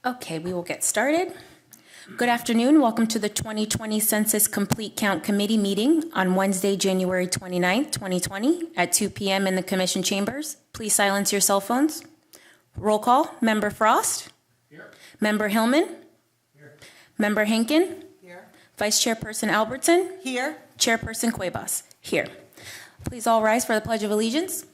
Okay, we will get started. Good afternoon. Welcome to the 2020 Census Complete Count Committee meeting on Wednesday, January 29th, 2020 at 2 p.m. in the Commission chambers. Please silence your cell phones. Roll call. Member Frost? Here. Member Hillman? Here. Member Henkin? Here. Vice Chairperson Albertson? Here. Chairperson Cuevas? Here. Please all rise for the Pledge of Allegiance.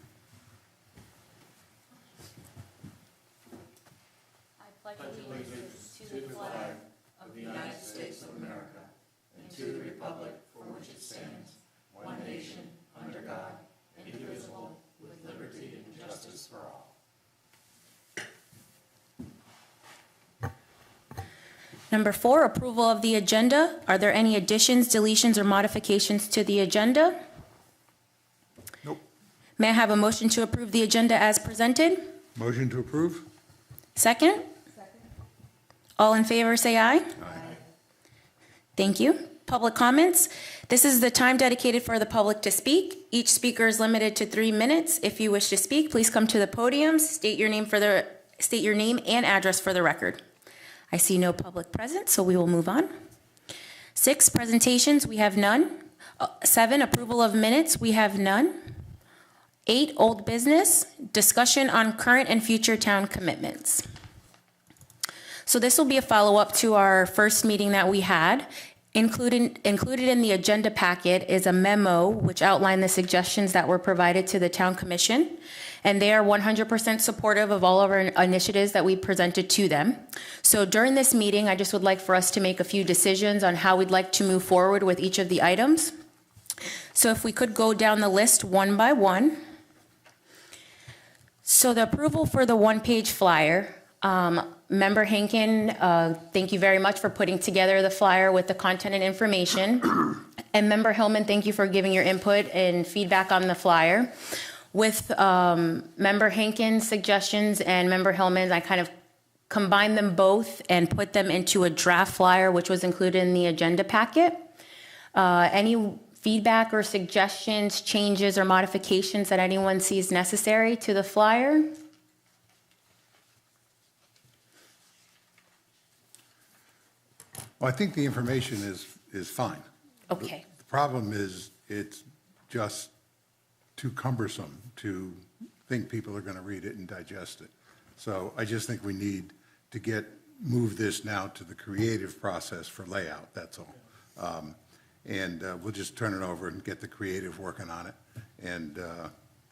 Number 4, approval of the agenda. Are there any additions, deletions, or modifications to the agenda? Nope. May I have a motion to approve the agenda as presented? Motion to approve? Second? Second. All in favor say aye. Aye. Thank you. Public comments. This is the time dedicated for the public to speak. Each speaker is limited to 3 minutes. If you wish to speak, please come to the podium, state your name and address for the record. I see no public present, so we will move on. 6, presentations, we have none. 7, approval of minutes, we have none. 8, old business, discussion on current and future town commitments. So this will be a follow-up to our first meeting that we had. Included in the agenda packet is a memo which outlined the suggestions that were provided to the town commission, and they are 100% supportive of all of our initiatives that we presented to them. So during this meeting, I just would like for us to make a few decisions on how we'd like to move forward with each of the items. So if we could go down the list one by one. So the approval for the one-page flyer. Member Henkin, thank you very much for putting together the flyer with the content and information. And Member Hillman, thank you for giving your input and feedback on the flyer. With Member Henkin's suggestions and Member Hillman's, I kind of combined them both and put them into a draft flyer, which was included in the agenda packet. Any feedback or suggestions, changes, or modifications that anyone sees necessary to the flyer? Well, I think the information is fine. Okay. The problem is it's just too cumbersome to think people are going to read it and digest it. So I just think we need to move this now to the creative process for layout, that's all. We'll just turn it over and get the creative working on it and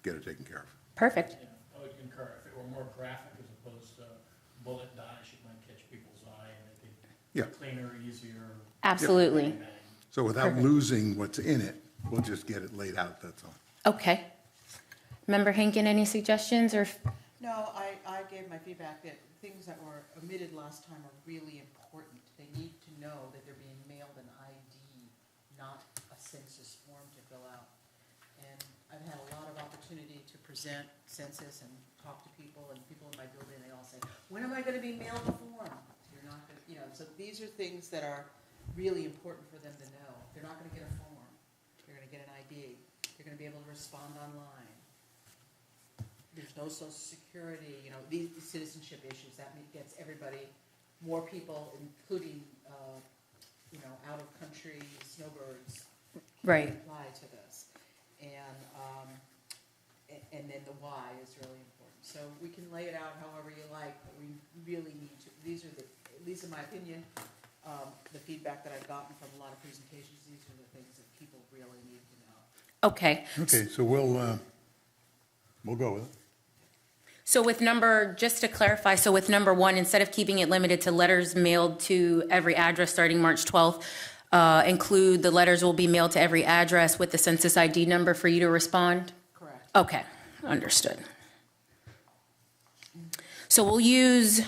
get it taken care of. Perfect. Yeah, I would concur. If it were more graphic as opposed to bullet dash, it might catch people's eye and make it cleaner, easier. Absolutely. So without losing what's in it, we'll just get it laid out, that's all. Okay. Member Henkin, any suggestions or? No, I gave my feedback that things that were omitted last time are really important. They need to know that they're being mailed an ID, not a census form to fill out. And I've had a lot of opportunity to present census and talk to people, and people in my building, they all say, when am I going to be mailed the form? You're not going to, so these are things that are really important for them to know. They're not going to get a form. They're going to get an ID. They're going to be able to respond online. There's no Social Security, these citizenship issues. That gets everybody, more people, including, out-of-country snowbirds, Right. apply to this. And then the why is really important. So we can lay it out however you like, but we really need to. These are at least in my opinion, the feedback that I've gotten from a lot of presentations. These are the things that people really need to know. Okay. Okay, so we'll go with it. So just to clarify, so with number 1, instead of keeping it limited to letters mailed to every address starting March 12th, include the letters will be mailed to every address with the census ID number for you to respond? Correct. Okay, understood. So we'll use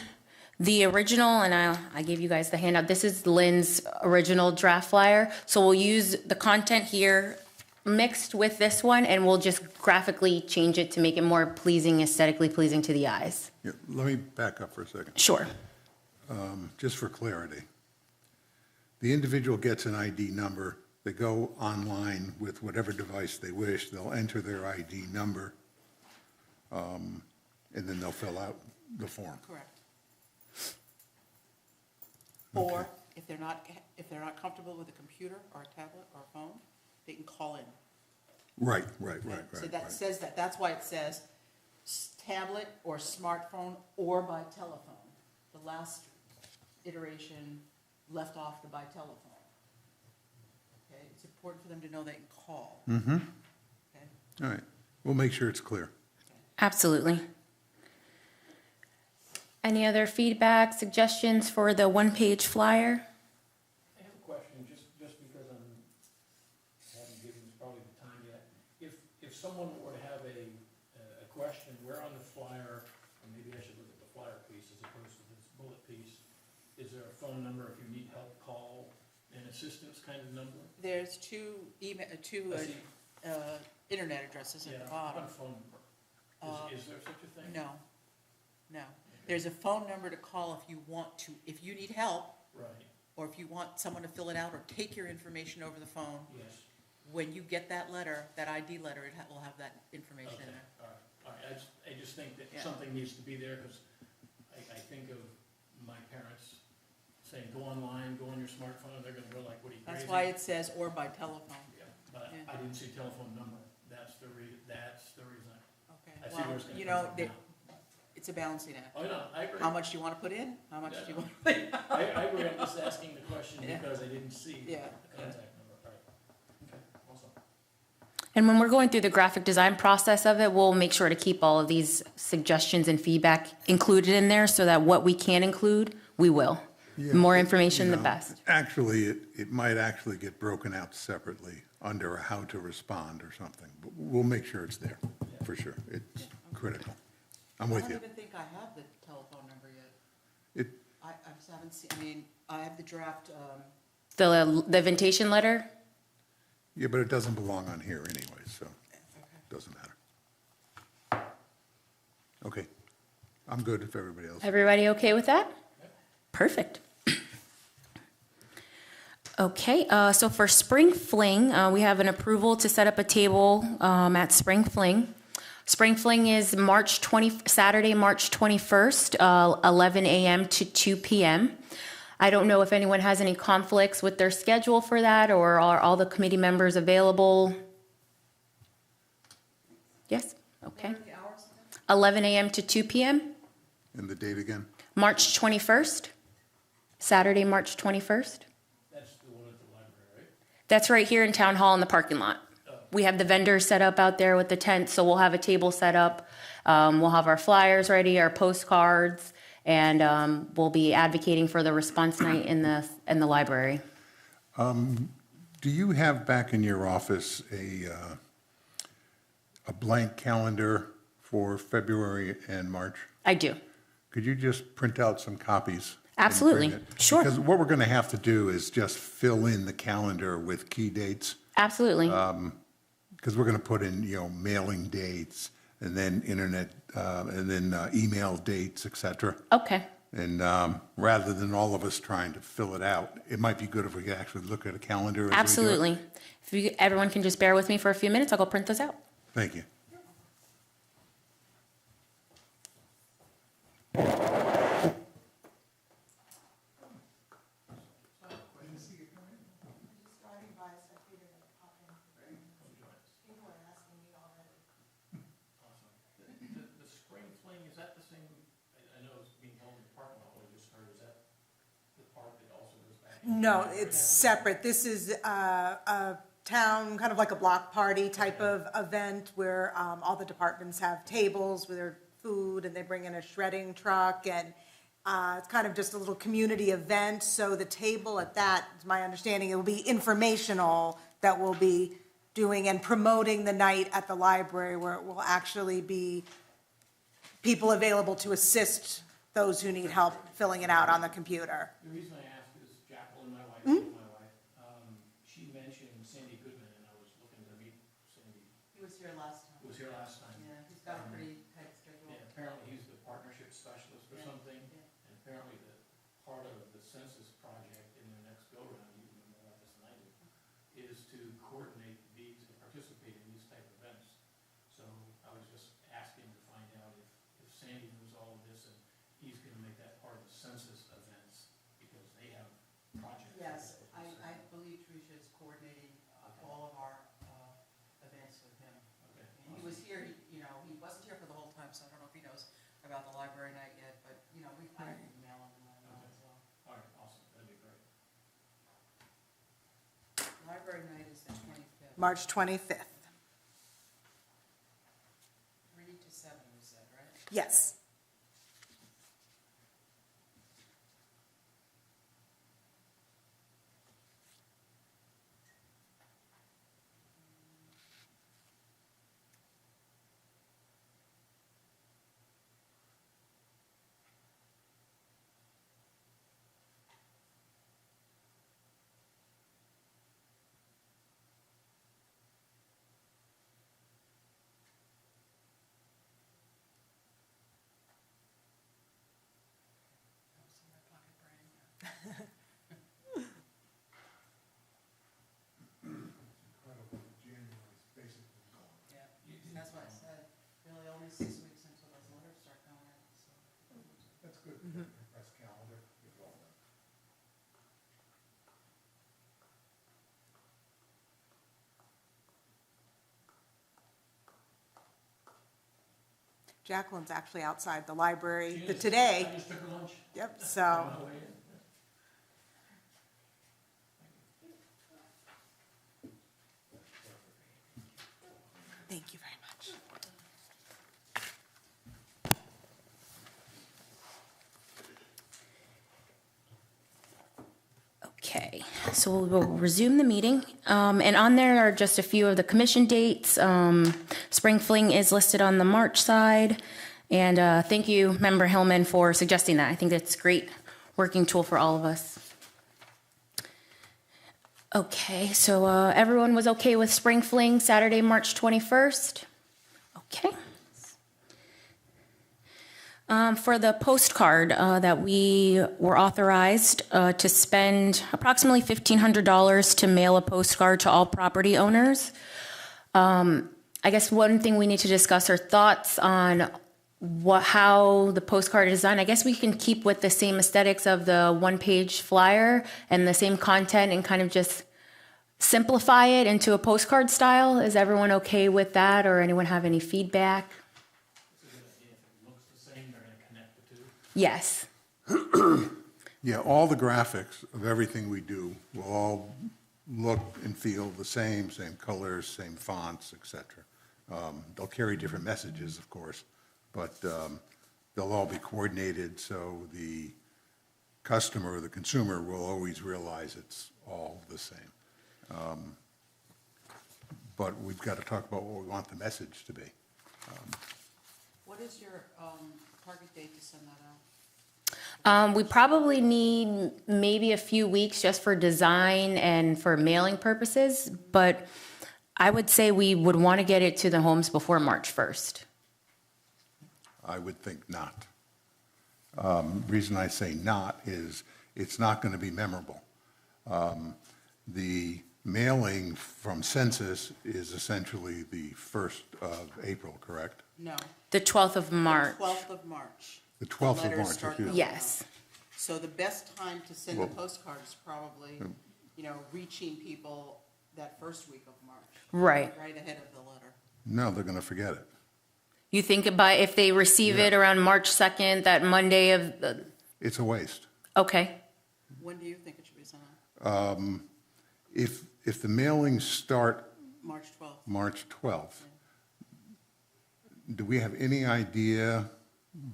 the original, and I gave you guys the handout. This is Lynn's original draft flyer. So we'll use the content here mixed with this one, and we'll just graphically change it to make it more pleasing, aesthetically pleasing to the eyes. Yeah, let me back up for a second. Sure. Just for clarity. The individual gets an ID number. They go online with whatever device they wish. They'll enter their ID number, and then they'll fill out the form. Correct. Or if they're not comfortable with a computer or a tablet or a phone, they can call in. Right. So that says that, that's why it says tablet or smartphone or by telephone. The last iteration left off the by telephone. Okay, it's important for them to know they can call. Mm-hmm. Okay? All right. We'll make sure it's clear. Absolutely. Any other feedback, suggestions for the one-page flyer? I have a question, just because I haven't given this probably the time yet. If someone were to have a question, where on the flyer, and maybe I should look at the flyer piece as opposed to this bullet piece, is there a phone number if you need help, call, an assistance kind of number? There's two I see. internet addresses at the bottom. One phone number. Is there such a thing? No. There's a phone number to call if you need help, Right, or if you want someone to fill it out or take your information over the phone. yes. When you get that letter, that ID letter, it will have that information Okay, in there. all right. I just think that Yeah. something needs to be there, because I think of my parents saying, go online, go on your smartphone, and they're gonna go like, what are you, crazy? That's why it says or by telephone. Yeah, but Yeah. I didn't see telephone number, that's the reason. Okay. I see Well, where it's gonna you come know, from now. it's a balancing act. Oh, no, I agree. How much do you want to put in? How much do you want? I agree, I'm just asking the question Yeah. because I didn't see the Yeah. contact number, all right. Okay, awesome. And when we're going through the graphic design process of it, we'll make sure to keep all of these suggestions and feedback included in there so that what we can include, we will. Yeah, The more it- information, you the know, best. Actually, it might actually get broken out separately under a how to respond or something. But we'll make sure it's there, for sure. It's critical. I'm I with don't you. even think I have the telephone number yet. It, I just haven't seen, I have the draft, The invitation letter, yeah, but it doesn't belong on here anyway, so it doesn't matter. Okay. I'm good if everybody else. everybody okay with that? Perfect. Okay, so for Spring Fling, we have an approval to set up a table at Spring Fling. Spring Fling is Saturday, March 21st, 11 a.m. to 2 p.m. I don't know if anyone has any conflicts with their schedule for that, or are all the committee members available? Yes, okay. 11 a.m. to 2 p.m., And the date again? March 21st, Saturday, March 21st. That's the one at the library, right? That's right here in Town Hall in the parking lot. We have the vendors set up out there with the tent, so we'll have a table set up. We'll have our flyers ready, our postcards, and we'll be advocating for the response night in the library. Do you have back in your office a blank calendar for February and March? I do. Could you just print out some copies? and Absolutely. bring it? Sure. Because what we're going to have to do is just fill in the calendar with key dates, Absolutely. because we're going to put in, mailing dates, and then internet, and then email dates, et cetera. Okay. And rather than all of us trying to fill it out, it might be good if we could actually look at a calendar as we do it. Absolutely. If everyone can just bear with me for a few minutes, I'll go print those out. Thank you. The spring fling, is that the same, I know it's being held in the parking lot, what I just heard, is that the part that also goes back? No, it's separate. This is a town, kind of like a block party type of event where all the departments have tables with their food, and they bring in a shredding truck, and it's kind of just a little community event. So the table at that, is my understanding, it will be informational that we'll be doing and promoting the night at the library, where it will actually be people available to assist those who need help filling it out on the computer. The reason I ask is Jacqueline, my wife, she mentioned Sandy Goodman, and I was looking to meet Sandy, he was here last time. who was here last time. Yeah, he's got a pretty tight schedule. Yeah, apparently he's the partnership specialist or something, and apparently the part of the census project in their next go-around, you know more about this than I do, is to coordinate these and participate in these type of events. So I was just asking to find out if Sandy knows all of this, and he's gonna make that part of the census events, because they have March 25th. 3 to 7, you said, right? Yes. That was in my pocket brain. Yeah, that's what I said. Really only 6 weeks until those letters start going out, so. That's good. Press calendar, get it all done. Jacqueline's actually outside the library She is. today. I just took her lunch. Yep, so, On my way in. thank you very much. Okay, so we'll resume the meeting. And on there are just a few of the commission dates. Spring Fling is listed on the March side. And thank you, Member Hillman, for suggesting that. I think that's a great working tool for all of us. Okay, so everyone was okay with Spring Fling, Saturday, March 21st? Okay. For the postcard that we were authorized to spend approximately $1,500 to mail a postcard to all property owners. I guess one thing we need to discuss are thoughts on how the postcard is done. I guess we can keep with the same aesthetics of the one-page flyer and the same content and kind of just simplify it into a postcard style. Is everyone okay with that, or anyone have any feedback? It's a good idea. If it looks the same, they're gonna connect the two. Yes. Yeah, all the graphics of everything we do will all look and feel the same colors, same fonts, et cetera. They'll carry different messages, of course, but they'll all be coordinated so the customer or the consumer will always realize it's all the same. But we've got to talk about what we want the message to be. What is your target date to send that out? We probably need maybe a few weeks just for design and for mailing purposes, but I would say we would want to get it to the homes before March 1st. I would think not. Reason I say not is it's not going to be memorable. The mailing from Census is essentially the 1st of April, correct? No. The 12th of March. 12th of March. The 12th of letters March, start excuse me. going Yes. out. So the best time to send a Well- postcard is probably, reaching people that first week of March. Right. Right ahead of the letter. No, they're going to forget it. You think about if they receive it around March 2nd, that Monday of the, It's a waste. okay. When do you think it should be sent out? If the mailings start March 12th. March 12th, do we have any idea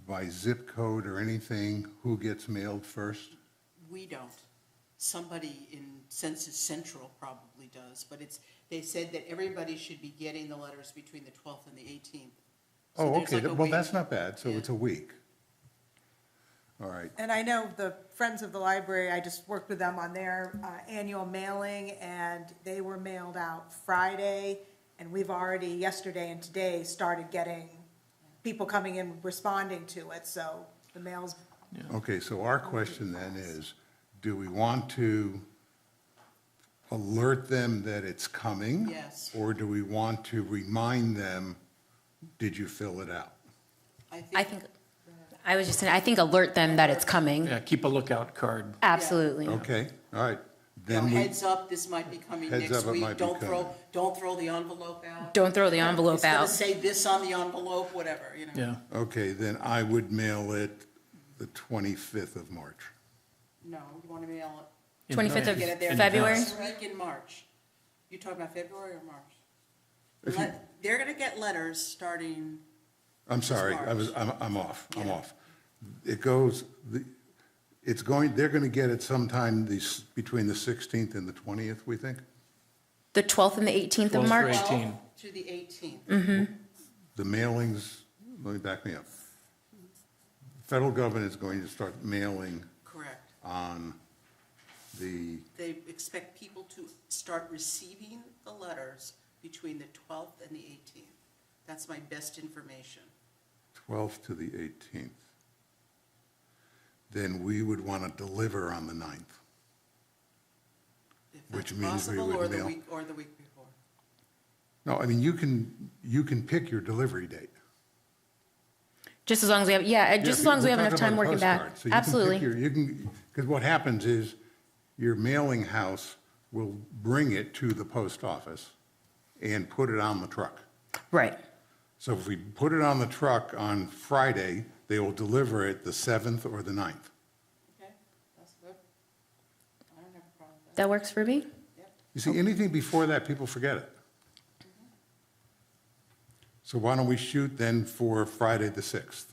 by zip code or anything who gets mailed first? We don't. Somebody in Census Central probably does, but they said that everybody should be getting the letters between the 12th and the 18th. So Oh, there's okay, like a well, week. that's not bad, so Yeah. it's a week. All right, And I know the Friends of the Library, I just worked with them on their annual mailing, and they were mailed out Friday, and we've already, yesterday and today, started getting people coming in responding to it, so the mail's, okay, so our question then is, do we want to alert them that it's coming? Yes. Or do we want to remind them, did you fill it out? I think, I was just saying, I think alert them that it's coming. Yeah, keep a lookout card. Absolutely. Okay, all right. Then we, heads up, this might be coming Heads next up, it week. might be Don't coming. throw the envelope out. Don't throw the envelope It's gonna out. say this on the envelope, whatever, Yeah. okay, then I would mail it the 25th of March. No, you wanna mail it. 25th of Get it there February? first week in March. You talking about February or March? If you- They're gonna get letters starting, I'm sorry, I'm off, I'm off. It goes, they're gonna get it sometime between the 16th and the 20th, we think? The 12th and the 18th of 12th March? 18. to the 18th. The mailings, let me back me up. Federal government is going to start mailing Correct. on the, They expect people to start receiving the letters between the 12th and the 18th. That's my best information. 12th to the 18th. Then we would want to deliver on the 9th. If Which that's means we possible, would or the mail- week, or the week before. No, I mean, you can pick your delivery date. Just as long as we have, just as long as we have enough time working back. Absolutely. Because what happens is your mailing house will bring it to the post office and put it on the truck. Right. So if we put it on the truck on Friday, they will deliver it the 7th or the 9th. Okay, that's good. I don't have a problem with that. That works for me? You see, anything before that, people forget it. So why don't we shoot then for Friday the 6th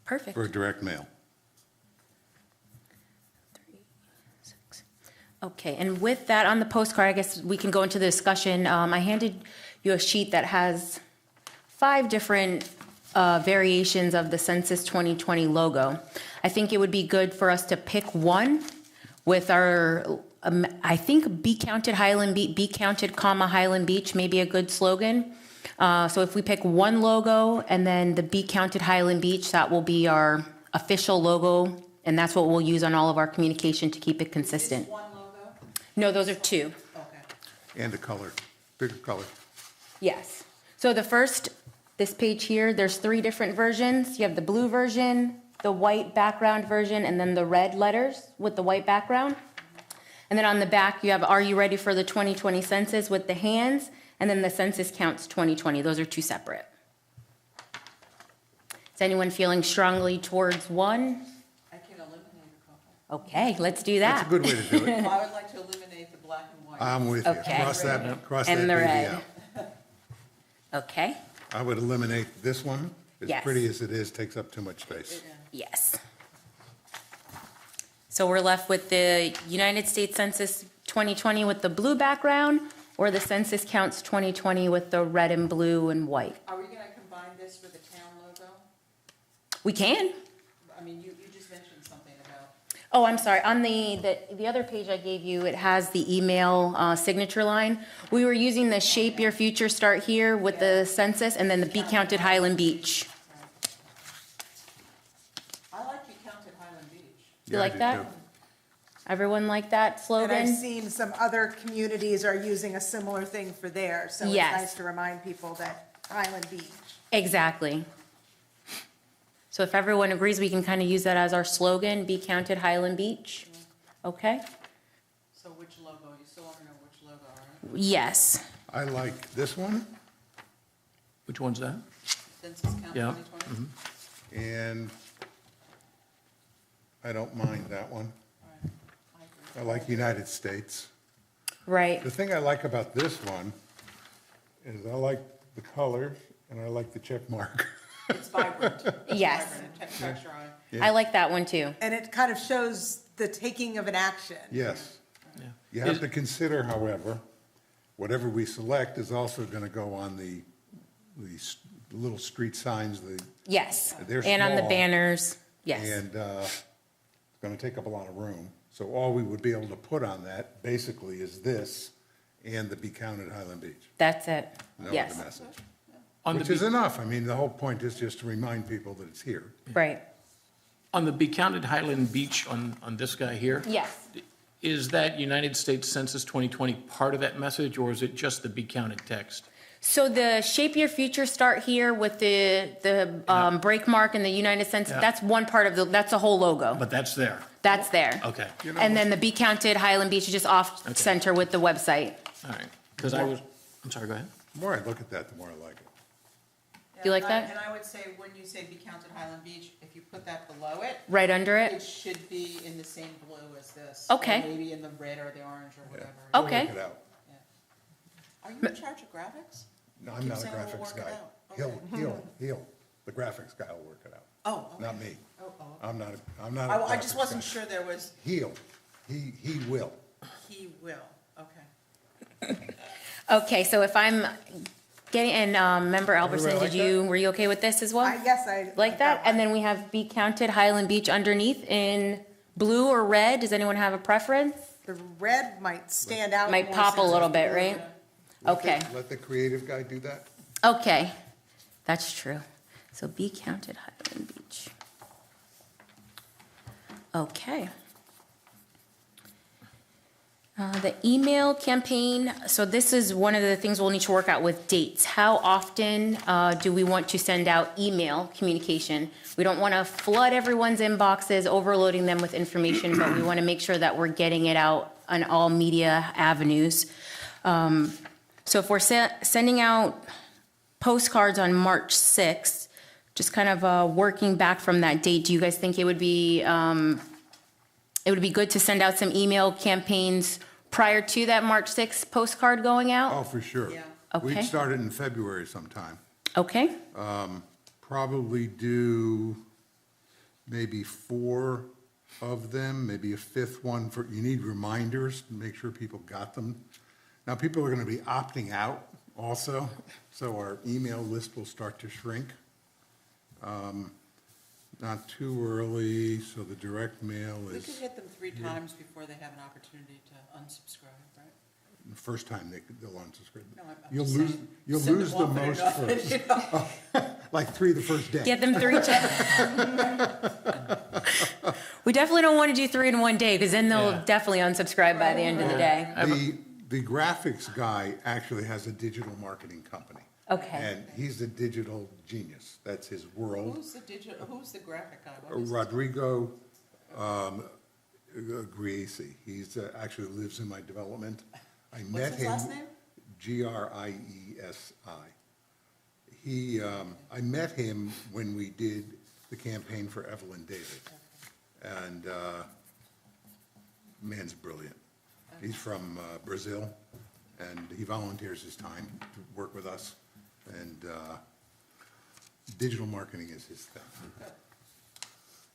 Perfect. for direct mail? Okay, and with that on the postcard, I guess we can go into the discussion. I handed you a sheet that has 5 different variations of the Census 2020 logo. I think it would be good for us to pick one with our, I think Be Counted Highland Beach, Be Counted, comma, Highland Beach may be a good slogan. So if we pick one logo and then the Be Counted Highland Beach, that will be our official logo, and that's what we'll use on all of our communication to keep it consistent. Is this one logo? No, those are 2. Okay. And a color, bigger color. Yes. So the first, this page here, there's 3 different versions. You have the blue version, the white background version, and then the red letters with the white background. And then on the back, you have Are You Ready for the 2020 Census with the hands, and then the Census Counts 2020. Those are 2 separate. Is anyone feeling strongly towards one? I can eliminate a couple. Okay, let's do that. That's a good way to do it. I would like to eliminate the black and white. I'm with you. Okay. Cross that And the baby red. out. Okay, I would eliminate this one. As Yes. pretty as it is, takes up too much space. yes. So we're left with the United States Census 2020 with the blue background, or the Census Counts 2020 with the red and blue and white. Are we gonna combine this with the town logo? We can. I mean, you just mentioned something about, Oh, I'm sorry. On the other page I gave you, it has the email signature line. We were using the Shape Your Future Start Here with the census, and then the Be Counted Highland Beach. I like Be Counted Highland Beach. You Yeah, I like do that? too. Everyone like that And I've slogan? seen some other communities are using a similar thing for theirs, so it's Yes. nice to remind people that Highland Beach. Exactly. So if everyone agrees, we can kind of use that as our slogan, Be Counted Highland Beach. Okay? So which logo? You still want to know which logo, right? Yes. I like this one, Which one's that? Census Count Yeah. 2020? and I don't mind that one. All right. I I agree. like United States. Right. The thing I like about this one is I like the color and I like the check mark. It's vibrant. It's Yes. vibrant. Texture on it. I like that one too. And it kind of shows the taking of an action. Yes. Yeah. You have to consider, however, whatever we select is also going to go on the little street signs, Yes. They're And on the small. banners, yes. and it's going to take up a lot of room. So all we would be able to put on that basically is this and the Be Counted Highland Beach. That's it. No other Yes. message. On Which the is enough. I mean, the whole point is just to remind people that it's here. Right. On the Be Counted Highland Beach on this guy here, Yes. is that United States Census 2020 part of that message, or is it just the Be Counted text? So the Shape Your Future Start Here with the break mark and the United Census, Yeah. that's one part of that's a whole logo. But that's there. That's there. Okay, And then the Be Counted Highland Beach is just off center with the website. all right. Because I'm sorry, go ahead. The more I look at that, the more I like it. You like Yeah, that? And I would say, when you say Be Counted Highland Beach, if you put that below it, Right under it it? should be in the same blue as this. Okay. Or maybe in the red or the orange or whatever. We'll Okay. Work it out. Are you in charge of graphics? No, I'm Keep not a saying we'll graphics work it guy. out. Okay. The graphics guy will work it out, Oh, okay. not me. Oh, oh, I'm not a I just graphics wasn't guy. sure there was, He will. he will, okay. Okay, so if I'm getting, and Member Albertson, Everybody like were you okay with this as well? Yes, I. Like that? And then we have Be Counted Highland Beach underneath in blue or red. Does anyone have a preference? The red might stand out. Might more pop a since little it's bit, blue. right? Okay. Let the creative guy do that. Okay, that's true. So Be Counted Highland Beach. Okay. The email campaign, so this is one of the things we'll need to work out with dates. How often do we want to send out email communication? We don't want to flood everyone's inboxes, overloading them with information, but we want to make sure that we're getting it out on all media avenues. So if we're sending out postcards on March 6th, just kind of working back from that date, do you guys think it would be good to send out some email campaigns prior to that March 6th postcard going out? Oh, for sure. Yeah. Okay. We'd start it in February sometime. Okay, Probably do maybe 4 of them, maybe a 5th one for, you need reminders to make sure people got them. Now, people are going to be opting out also, so our email list will start to shrink. Not too early, so the direct mail We could is hit them 3 times before they have an opportunity to unsubscribe, right? the first time they'll unsubscribe. No, I'm You'll just lose, saying, you'll send lose them the often most enough, first, you know? like 3 the first day. get them 3 We definitely don't want to do 3 in one day, because then they'll Yeah. definitely unsubscribe by the end of the day. The graphics guy actually has a digital marketing company. Okay, And he's a digital genius. That's his world. Who's the graphic guy? What is his- Rodrigo Griesi. He's actually lives in my development. I met What's his him. last name? Griesi. I met him when we did the campaign for Evelyn David. And man's brilliant. He's from Brazil, and he volunteers his time to work with us. And digital marketing is his thing.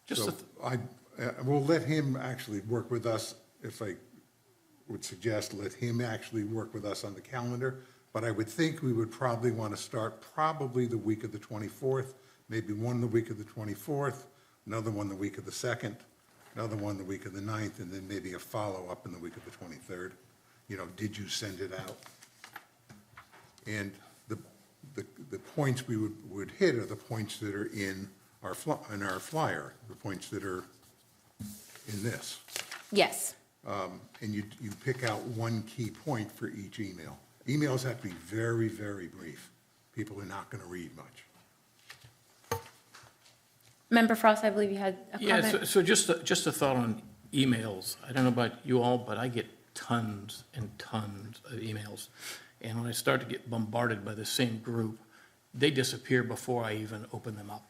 Just So we'll let him actually work with us. If I would suggest, let him actually work with us on the calendar. But I would think we would probably want to start probably the week of the 24th, maybe one the week of the 24th, another one the week of the 2nd, another one the week of the 9th, and then maybe a follow-up in the week of the 23rd. You know, did you send it out? And the points we would hit are the points that are in our flyer, the points that are in this. yes. And you pick out one key point for each email. Emails have to be very, very brief. People are not going to read much. Member Frost, I believe you had a Yeah, comment? so just a thought on emails. I don't know about you all, but I get tons and tons of emails. And when I start to get bombarded by the same group, they disappear before I even open them up.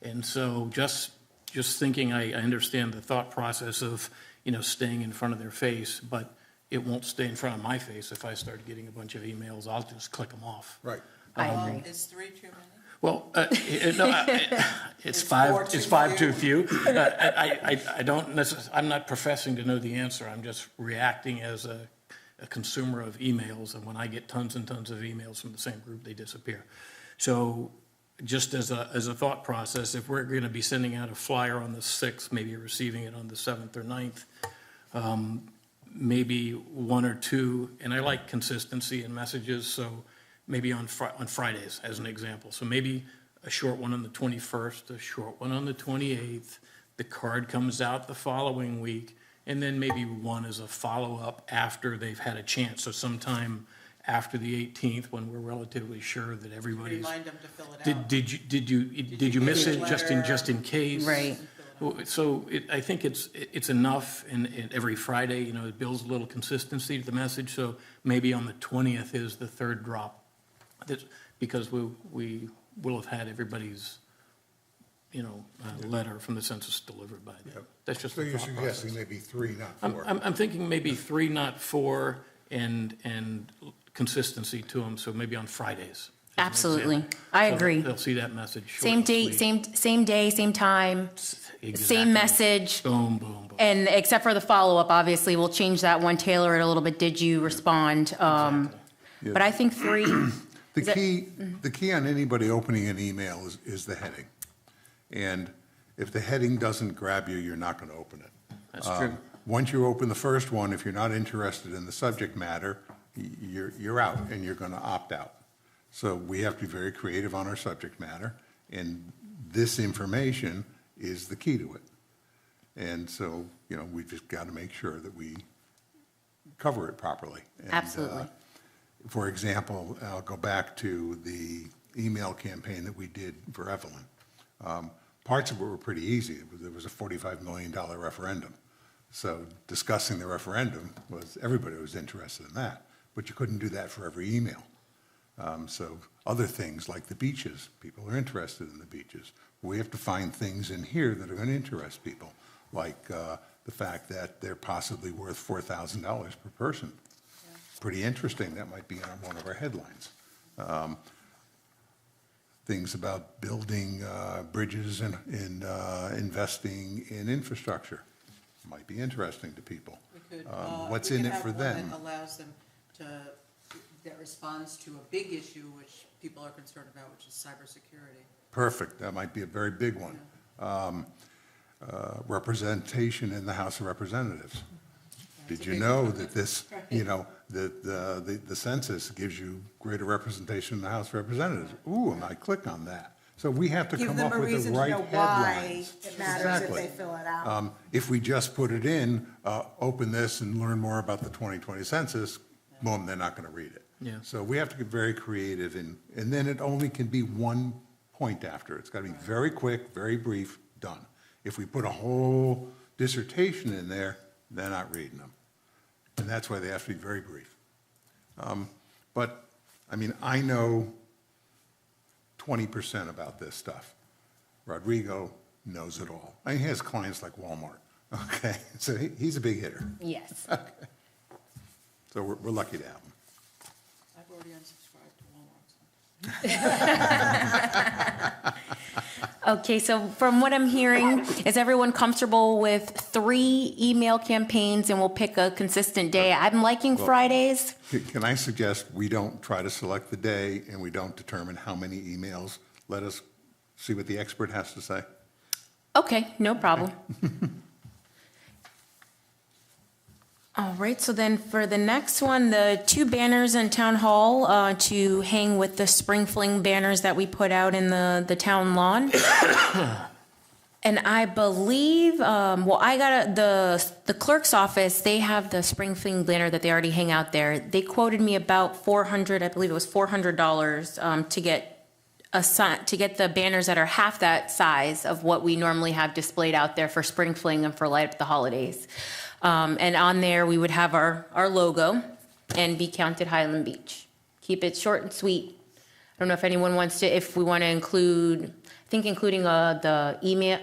And so just thinking, I understand the thought process of, staying in front of their face, but it won't stay in front of my face. If I start getting a bunch of emails, I'll just click them off. Right. I agree. Is 3 too many? Well, it's Is 4 five too too few. I don't I'm not professing to know the answer. I'm just reacting as a consumer of emails, and when I get tons and tons of emails from the same group, they disappear. So just as a thought process, if we're going to be sending out a flyer on the 6th, maybe receiving it on the 7th or 9th, maybe 1 or 2, and I like consistency in messages, so maybe on Fridays, as an example. So maybe a short one on the 21st, a short one on the 28th, the card comes out the following week, and then maybe one is a follow-up after they've had a chance. So sometime after the 18th, when we're relatively sure that everybody's. Remind them to fill it out. Did you miss get it a just in case? Right. So I think it's enough, and every Friday, it builds a little consistency to the message. So maybe on the 20th is the third drop. That's because we will have had everybody's, letter from the census delivered by then. Yep. That's just So the you're thought suggesting process. maybe 3, not 4. I'm thinking maybe 3, not 4, and consistency to them, so maybe on Fridays. as an Absolutely. example. I So agree. They'll see that message. short Same and date, sweet. same day, same time, Exactly. same message. Boom, boom, boom. And except for the follow-up, obviously, we'll change that one, tailor it a little bit. Did you respond? Exactly. But I think 3, The Is that- the key on anybody opening an email is the heading. And if the heading doesn't grab you, you're not going to open it. That's true. Once you open the first one, if you're not interested in the subject matter, you're out and you're going to opt out. So we have to be very creative on our subject matter, and this information is the key to it. And so, we've just got to make sure that we cover it properly. And, Absolutely. For example, I'll go back to the email campaign that we did for Evelyn. Parts of it were pretty easy. There was a $45 million referendum. So discussing the referendum everybody was interested in that, but you couldn't do that for every email. So other things like the beaches, people are interested in the beaches. We have to find things in here that are going to interest people, like the fact that they're possibly worth $4,000 per person. Pretty interesting. That might be on one of our headlines. Things about building bridges and investing in infrastructure might be interesting to people. We could, What's we in could it have for one them? that allows them that responds to a big issue which people are concerned about, which is cybersecurity. Perfect. That might be a very big one. Representation in the House of Representatives. Did you know that this, that the census gives you greater representation in the House of Representatives? Ooh, and I click on that. So we have to Give come them up a with the reason to right know why headlines. it matters if Exactly. they fill it out. If we just put it in, open this and learn more about the 2020 census, boom, they're not going to read it. Yeah. So we have to get very creative, and then it only can be one point after. It's got to be very quick, very brief, done. If we put a whole dissertation in there, they're not reading them. And that's why they have to be very brief. But, I know 20% about this stuff. Rodrigo knows it all. He has clients like Walmart, okay? So he's a big hitter. yes. So we're lucky to have him. I've already unsubscribed to Walmart. So. Okay, so from what I'm hearing, is everyone comfortable with 3 email campaigns and we'll pick a consistent day? I'm liking Fridays. Can I suggest we don't try to select the day and we don't determine how many emails? Let us see what the expert has to say. Okay, no problem. All right, so then for the next one, the 2 banners in Town Hall to hang with the spring fling banners that we put out in the town lawn. And I believe, I got the clerk's office, they have the spring fling banner that they already hang out there. They quoted me about $400, I believe it was $400 to get the banners that are half that size of what we normally have displayed out there for spring fling and for light up the holidays. And on there, we would have our logo and Be Counted Highland Beach. Keep it short and sweet. I don't know if anyone wants to, if we want to include, I think including the email,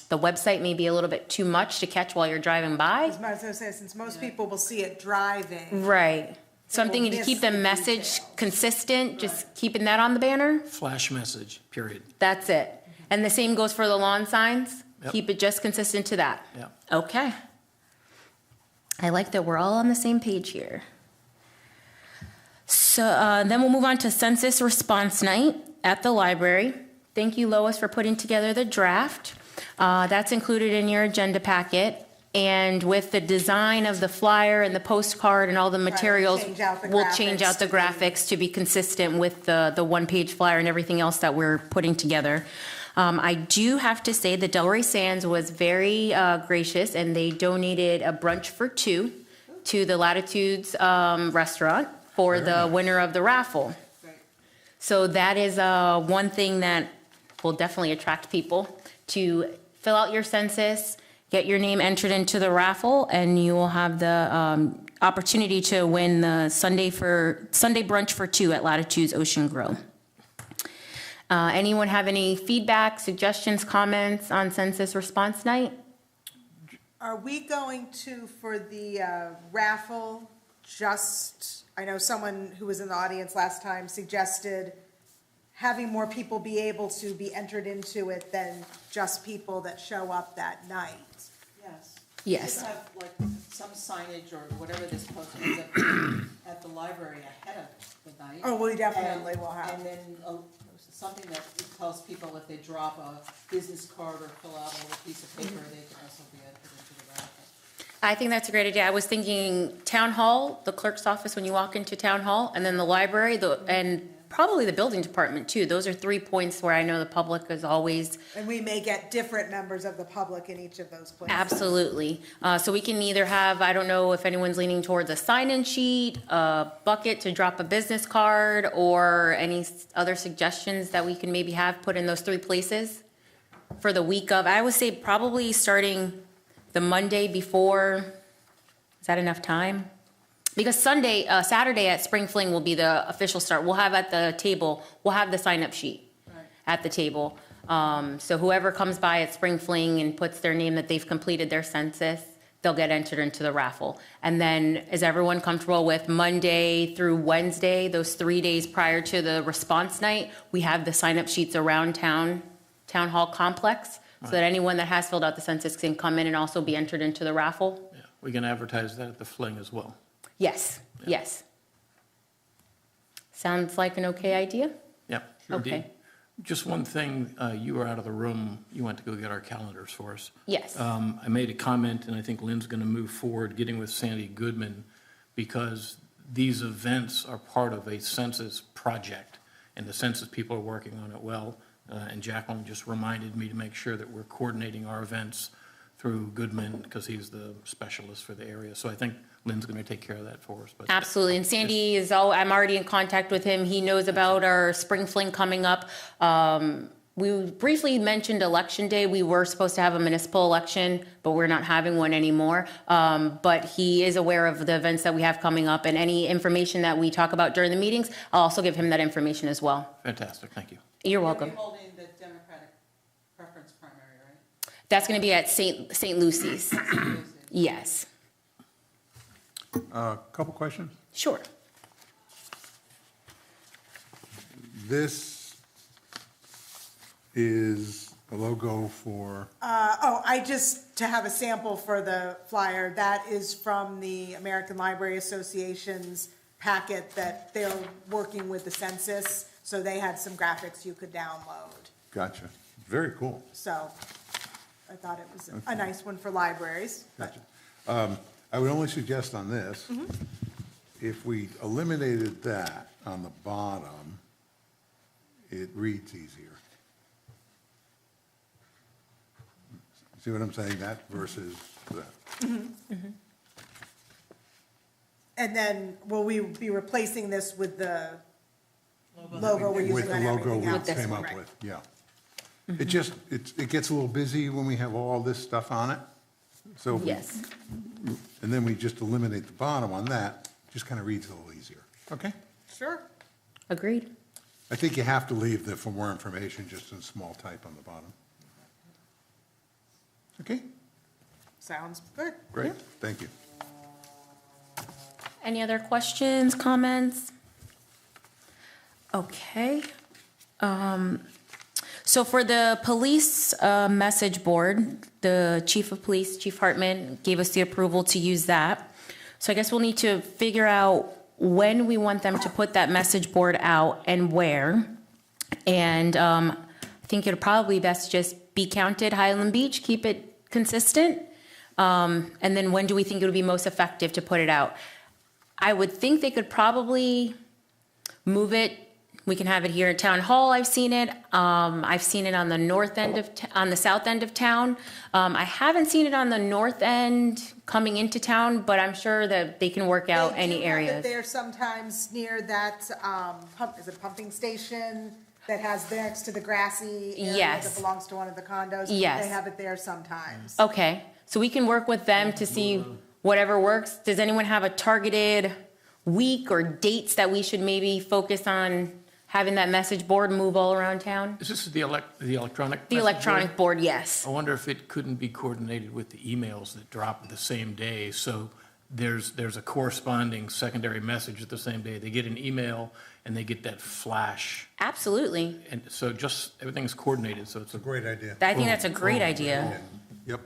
the website may be a little bit too much to catch while you're driving by. As much as I say, since most people will see it driving, Right. So I'm will thinking to miss keep the the message detail. consistent, just keeping that on the banner. Flash message, period. That's it. And the same goes for the lawn signs. Yep. Keep it just consistent to that. Yeah. Okay. I like that we're all on the same page here. So then we'll move on to census response night at the library. Thank you, Lois, for putting together the draft. That's included in your agenda packet. And with the design of the flyer and the postcard and all the materials, change out the we'll change out the graphics to be consistent with the one-page flyer and everything else that we're putting together. I do have to say the Delray Sands was very gracious, and they donated a brunch for 2 to the Latitudes restaurant for the winner of the raffle. Great. So that is one thing that will definitely attract people to fill out your census, get your name entered into the raffle, and you will have the opportunity to win the Sunday brunch for 2 at Latitudes Ocean Grill. Anyone have any feedback, suggestions, comments on census response night? are we going to, for the raffle, just I know someone who was in the audience last time suggested having more people be able to be entered into it than just people that show up that night. Yes. Yes. Just have like some signage or whatever this posting is at the library ahead of the night. Oh, we definitely will have. And then something that tells people if they drop a business card or fill out a little piece of paper, they can also be entered into the raffle. I think that's a great idea. I was thinking town hall, the clerk's office when you walk into town hall, and then the library, and probably the building department too. Those are 3 points where I know the public is always. And we may get different members of the public in each of those places. Absolutely. So we can either have, I don't know if anyone's leaning towards a sign-in sheet, a bucket to drop a business card, or any other suggestions that we can maybe have put in those 3 places for the week of. I would say probably starting the Monday before. Is that enough time? Because Saturday at Spring Fling will be the official start. We'll have at the table, we'll have the sign-up sheet at the table. So whoever comes by at Spring Fling and puts their name that they've completed their census, they'll get entered into the raffle. And then is everyone comfortable with Monday through Wednesday, those 3 days prior to the response night? We have the sign-up sheets around town hall complex, so that anyone that has filled out the census can come in and also be entered into the raffle? Yeah, we can advertise that at the Fling as well. Yes, yes. Sounds like an okay idea? Yep. Okay. Just one thing, you were out of the room, you went to go get our calendars for us. Yes. I made a comment, and I think Lynn's going to move forward, getting with Sandy Goodman, because these events are part of a census project, and the census people are working on it well. And Jacqueline just reminded me to make sure that we're coordinating our events through Goodman, because he's the specialist for the area. So I think Lynn's going to take care of that for us. But Absolutely, and Sandy is I'm already in contact with him. He knows about our spring fling coming up. We briefly mentioned election day. We were supposed to have a municipal election, but we're not having one anymore. But he is aware of the events that we have coming up, and any information that we talk about during the meetings, I'll also give him that information as well. fantastic, thank you. You're welcome. We're holding the Democratic preference primary, right? That's going to be at St. Lucy's. Yes. Couple questions. Sure. This is a logo for, To have a sample for the flyer, that is from the American Library Association's packet that they're working with the census, so they had some graphics you could download. gotcha, very cool. So I thought it was a nice one for libraries. but- Gotcha. I would only suggest on this, if we eliminated that on the bottom, it reads easier. See what I'm saying? That versus that. And then will we be replacing this with the logo we're With using the on logo everything we else? came up Right. with, yeah. It just, it gets a little busy when we have all this stuff on it. So, Yes. and then we just eliminate the bottom on that, just kind of reads a little easier. Okay? Sure. Agreed. I think you have to leave the for more information just in small type on the bottom. Okay? Sounds good. Great, thank you. Any other questions, comments? Okay. So for the police message board, the chief of police, Chief Hartman, gave us the approval to use that. So I guess we'll need to figure out when we want them to put that message board out and where. And I think it'll probably best just be counted Highland Beach, keep it consistent. And then when do we think it would be most effective to put it out? I would think they could probably move it. We can have it here at Town Hall. I've seen it. I've seen it on the north end of, on the south end of town. I haven't seen it on the north end coming into town, but I'm sure that they can work out any They do have it areas. there sometimes near that, is it pumping station that has next to the grassy area Yes. that belongs to one of the condos? Yes. They have it there sometimes. Okay, so we can work with them to see whatever works. Does anyone have a targeted week or dates that we should maybe focus on having that message board move all around town? Is this the electronic? The message board? electronic board, yes. I wonder if it couldn't be coordinated with the emails that drop the same day, so there's a corresponding secondary message at the same day. They get an email and they get that flash. Absolutely. And so just, everything's coordinated, so it's a Great idea. I think that's a great idea. Yep.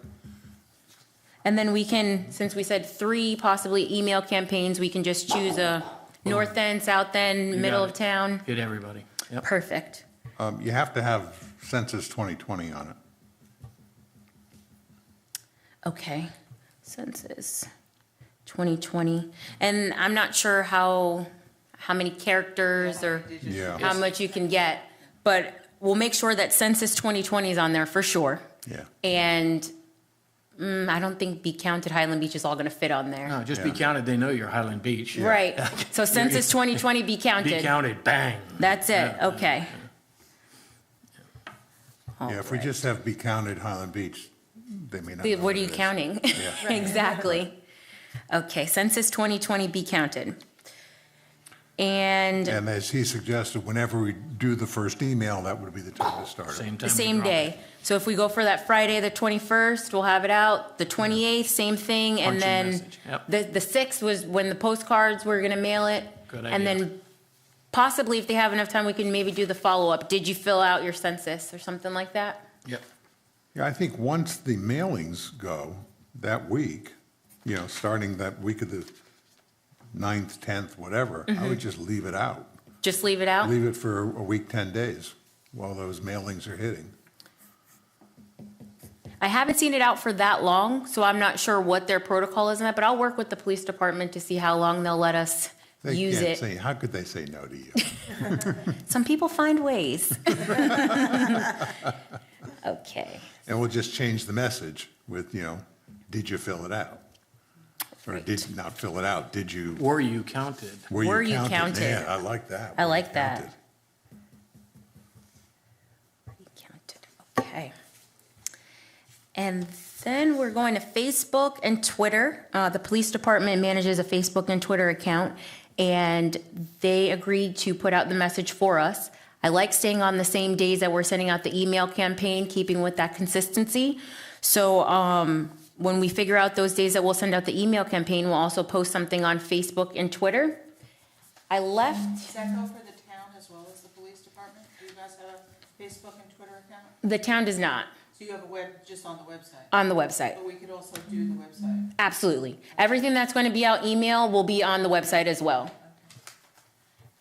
And then we can, since we said 3 possibly email campaigns, we can just choose a north end, south end, You middle got of it. town. Hit everybody. Yep. Perfect. You have to have Census 2020 on it. Okay. Census 2020. And I'm not sure how many characters or Yeah. how much you can get, but we'll make sure that Census 2020 is on there for sure. Yeah. And I don't think Be Counted Highland Beach is all going to fit on there. No, just be Yeah. counted, they know you're Highland Beach. Right. So Census 2020 Be Be Counted. counted, bang. That's it. Okay. Yeah, if we just have Be Counted Highland Beach, they may not. What know are you it is. counting? Yeah. Exactly. Okay, Census 2020 Be Counted. And And as he suggested, whenever we do the first email, that would be the time to start it. Same time. the we same drop it. day. So if we go for that Friday, the 21st, we'll have it out. The 28th, same thing. And Punch then and message. Yep. the 6th was when the postcards, we're going to mail it. Good And idea. then possibly, if they have enough time, we can maybe do the follow-up. Did you fill out your census or something like that? Yep. Yeah, I think once the mailings go that week, starting that week of the 9th, 10th, whatever, I would just leave it out. Just leave it out? Leave it for a week, 10 days, while those mailings are hitting. I haven't seen it out for that long, so I'm not sure what their protocol is in that, but I'll work with the police department to see how long they'll let us They use can't it. say, how could they say no to you? Some people find ways. Okay. And we'll just change the message with, did you fill it out? Or Right. did not fill it out, did you, Were you counted? Were you counted? Yeah, I like that. I Were you like that. counted? Counted. Okay. And then we're going to Facebook and Twitter. The police department manages a Facebook and Twitter account, and they agreed to put out the message for us. I like staying on the same days that we're sending out the email campaign, keeping with that consistency. So when we figure out those days that we'll send out the email campaign, we'll also post something on Facebook and Twitter. I left, Does that go for the town as well as the police department? Do you guys have a Facebook and Twitter account? the town does not, So you have a web, just on the website? on the website. But we could also do the website. Absolutely. Everything that's going to be out email will be on the website as well.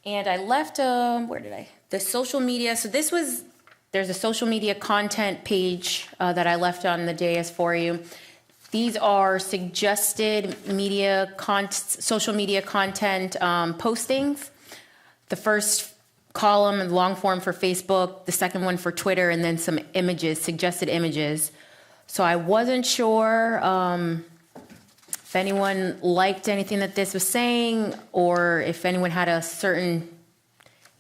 And I left, the social media, so there's a social media content page that I left on the dais for you. These are suggested social media content postings. The first column, long form for Facebook, the second one for Twitter, and then some images, suggested images. So I wasn't sure if anyone liked anything that this was saying, or if anyone had a certain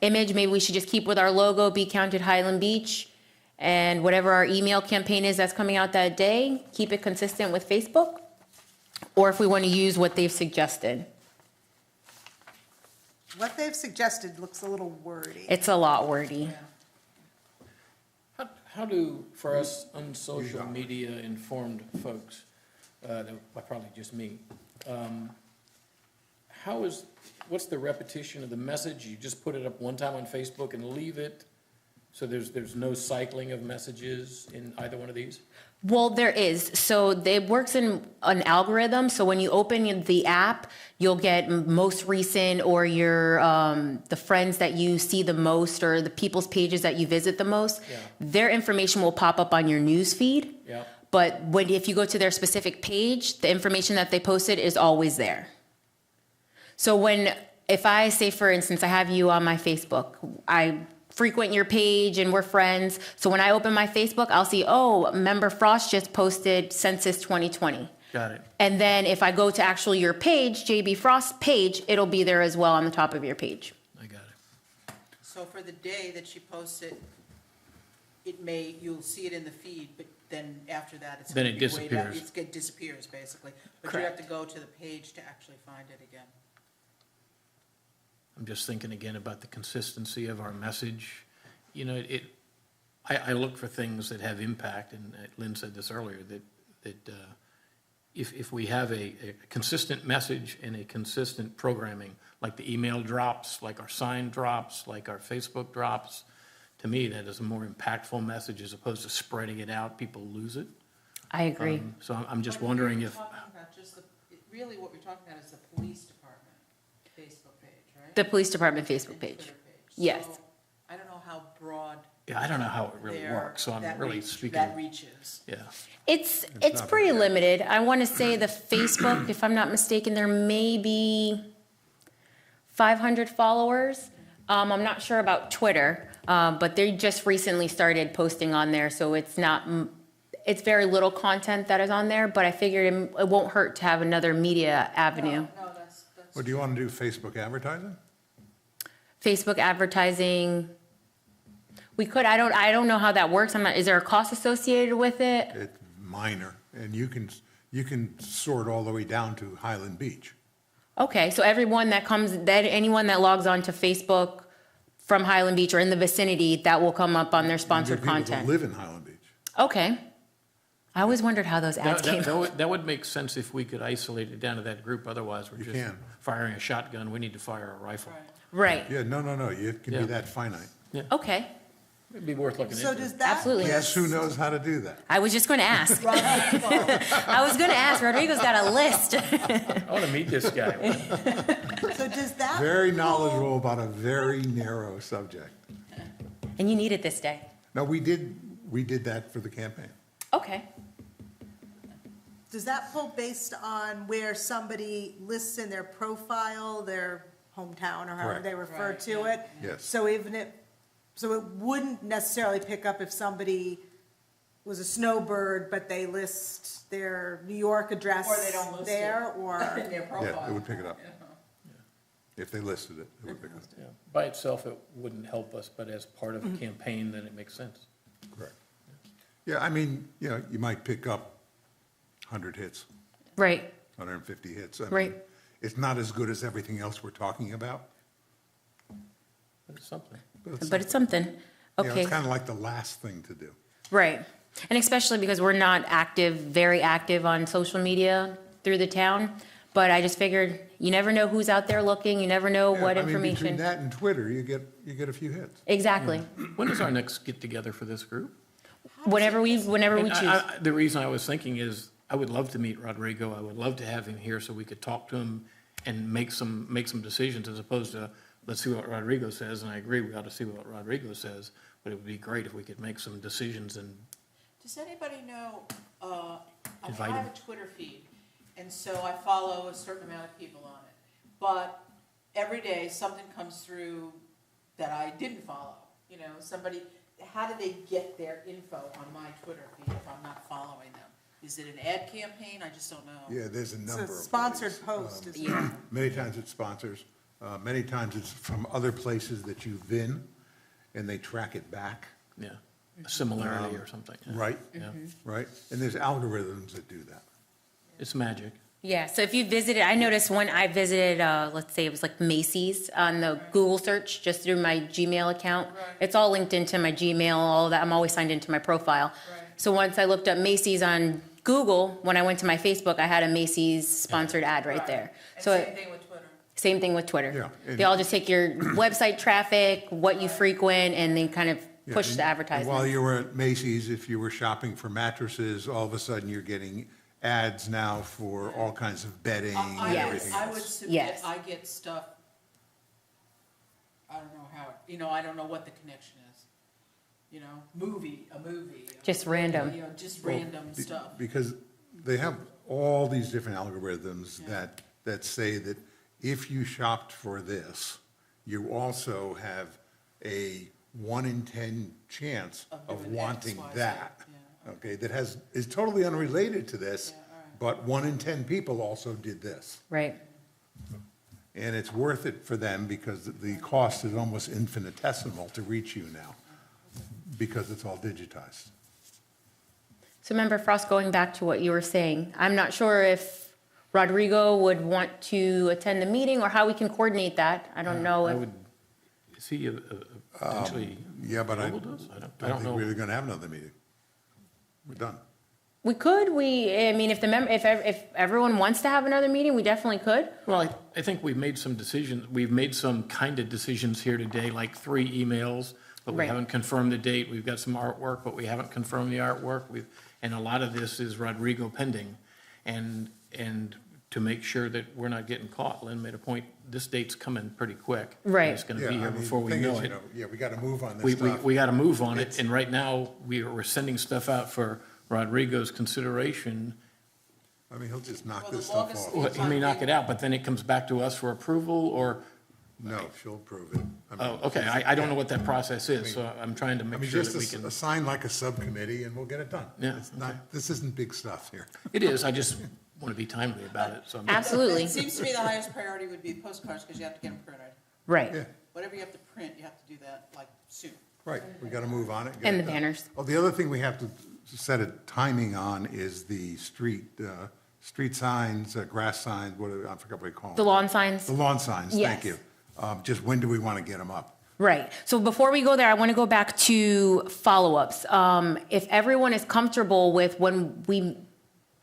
image. Maybe we should just keep with our logo, Be Counted Highland Beach, and whatever our email campaign is that's coming out that day, keep it consistent with Facebook, or if we want to use what they've suggested. What they've suggested looks a little wordy. It's a lot wordy. How do, for us unsocial media informed folks, probably just me, what's the repetition of the message? You just put it up one time on Facebook and leave it? So there's no cycling of messages in either one of these? Well, there is. So it works in an algorithm. So when you open the app, you'll get most recent, or your the friends that you see the most, or the people's pages that you visit the most. Yeah. Their information will pop up on your news feed. Yeah. But if you go to their specific page, the information that they posted is always there. So if I say, for instance, I have you on my Facebook, I frequent your page and we're friends. So when I open my Facebook, I'll see, member Frost just posted Census 2020. Got it. And then if I go to actually your page, JB Frost page, it'll be there as well on the top of your page. I got it. So for the day that she posts it, you'll see it in the feed, but then after that, it's Then gonna it be way down. disappears. It disappears, basically. But you have Correct. to go to the page to actually find it again. I'm just thinking again about the consistency of our message. I look for things that have impact, and Lynn said this earlier, that if we have a consistent message and a consistent programming, like the email drops, like our sign drops, like our Facebook drops, to me, that is a more impactful message as opposed to spreading it out, people lose it. I agree. So I'm just But wondering you're if, talking about just really what we're talking about is the police department Facebook page, right? The police department Facebook And page. Twitter page. Yes. So I don't know how broad. yeah, I don't know how it really their- works, so I'm that really reach- speaking, That reaches. yeah. It's not pretty very active. limited. I want to say the Facebook, if I'm not mistaken, there may be 500 followers. I'm not sure about Twitter, but they just recently started posting on there, so it's not, it's very little content that is on there, but I figured it won't hurt to have another media avenue. No, that's. Well, do you want to do Facebook advertising? Facebook advertising, we could, I don't know how that works. I'm not, is there a cost associated with it? It's minor, and you can sort all the way down to Highland Beach. Okay, so everyone that comes, that anyone that logs on to Facebook from Highland Beach or in the vicinity, that will come up on their sponsored People that content. live in Highland Beach. Okay. I always wondered how those ads came. That would make sense if we could isolate it down to that group, otherwise we're You just can. firing a shotgun, we need to fire a rifle. Right, Yeah, no, it can Yeah. be that finite. okay, It'd be worth looking So into. does that? absolutely. Yes, who knows how to do that? I was just going to ask. I was going to ask, Rodrigo's got a list. I want to meet this guy. So does that? Very knowledgeable about a very narrow subject. And you need it this day. No, we did that for the campaign. Okay, Does that pull based on where somebody lists in their profile, their hometown, or however Correct. they refer Right, to yeah. it? Yes. So so it wouldn't necessarily pick up if somebody was a snowbird, but they list their New York address Or they don't list there, it. or, In their Yeah, profile. it would pick it up. If they listed it, it would pick it up. Yeah. By itself, it wouldn't help us, but as part of a campaign, then it makes sense. Correct. Yeah, I mean, you might pick up 100 hits, right, 150 hits. I mean, Right. It's not as good as everything else we're talking about, But it's something. but it's something. Okay, It's kind of like the last thing to do. right. And especially because we're not very active on social media through the town. But I just figured, you never know who's out there looking, you never know Yeah, what I mean, between information. that and Twitter, you get a few hits. Exactly. When is our next get-together for this group? Whenever we And choose. The reason I was thinking is, I would love to meet Rodrigo, I would love to have him here so we could talk to him and make some decisions, as opposed to, let's see what Rodrigo says, and I agree, we ought to see what Rodrigo says, but it would be great if we could make some decisions and, Does anybody know, I Invite have him. a Twitter feed, and so I follow a certain amount of people on it. But every day, something comes through that I didn't follow, somebody, how do they get their info on my Twitter feed if I'm not following them? Is it an ad campaign? I just don't know. Yeah, there's a it's number a of sponsored ways. post, is Yeah. Many times it's sponsors, many times it's from other places that you've been, and they track it back, yeah, a similarity or something. Yeah. right? Yeah, Right? And there's algorithms that do that. it's magic. Yeah, so if you visited, I noticed when I visited, let's say it was like Macy's on the Google search, just through my Gmail account. Right. It's all linked into my Gmail, all of that. I'm always signed into my profile. Right. So once I looked up Macy's on Google, when I went to my Facebook, I had a Macy's sponsored ad right there. And So same thing with Twitter. same thing with Twitter. Yeah, and- They all just take your website traffic, what you frequent, and they kind of Yeah, push and- the and advertisement. while you were at Macy's, if you were shopping for mattresses, all of a sudden you're getting ads now for all kinds of bedding and Yes. everything I would else. submit, Yes. I get stuff, I don't know how, I don't know what the connection is. A movie. Just random. Just Well, random stuff. Because they have all these different algorithms Yeah. that say that if you shopped for this, you also have a 1 in 10 chance of doing wanting X, Y, Z. that. Yeah. Okay, that is totally unrelated to this, Yeah, all right. but 1 in 10 people also did this. Right. And it's worth it for them because the cost is almost infinitesimal to reach you now, because it's all digitized. So Member Frost, going back to what you were saying, I'm not sure if Rodrigo would want to attend the meeting or how we can coordinate that. I don't know I if, would, is he potentially Yeah, but I available to us? I don't don't think know. we're gonna have another meeting. We're done. We could, I mean, if if everyone wants to have another meeting, we definitely could. Well, I think we've made some decisions, we've made some kind of decisions here today, like 3 emails, but we Right. haven't confirmed the date. We've got some artwork, but we haven't confirmed the artwork. And a lot of this is Rodrigo pending. And to make sure that we're not getting caught, Lynn made a point, this date's coming pretty quick. And Right. it's gonna Yeah, be I here mean, before the we thing know is, it. Yeah, we got to move on We this stuff. got to move on it, It's- and right now, we're sending stuff out for Rodrigo's consideration. I mean, he'll just knock Well, this the stuff longest- off. Well, he may knock it out, but then it comes back to us for approval, or, No, she'll approve it. I mean, oh, okay, I don't know what that process is, so I'm trying to I make mean, sure just that we can. assign like a subcommittee and we'll get it done. Yeah, It's not, this isn't big stuff here. It is, I just want to be timely about it, so. Absolutely. It seems to me the highest priority would be postcards, because you have to get them printed. Right. Yeah, Whatever you have to print, you have to do that like soon. right, we got to move on it. get And it the done. banners. Oh, the other thing we have to set a timing on is the street signs, grass signs, I forgot what we call them. The lawn signs. The lawn signs, thank Yes. you. Just when do we want to get them up? Right. So before we go there, I want to go back to follow-ups. If everyone is comfortable with when we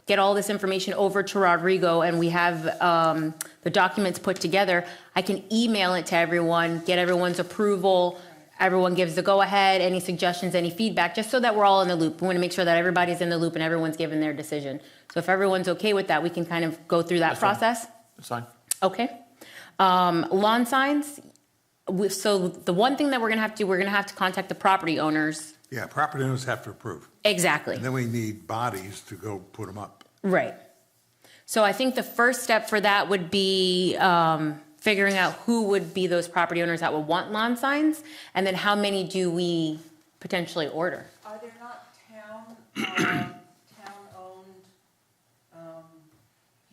get all this information over to Rodrigo and we have the documents put together, I can email it to everyone, get everyone's approval. Everyone gives the go-ahead, any suggestions, any feedback, just so that we're all in the loop. We want to make sure that everybody's in the loop and everyone's given their decision. So if everyone's okay with that, we can kind of go through that That's fine. process. That's fine. Okay. Lawn signs. So the one thing that we're gonna have to do, we're gonna have to contact the property owners. Yeah, property owners have to approve. Exactly. And then we need bodies to go put them up. Right. So I think the first step for that would be figuring out who would be those property owners that would want lawn signs, and then how many do we potentially order? Are there not town-owned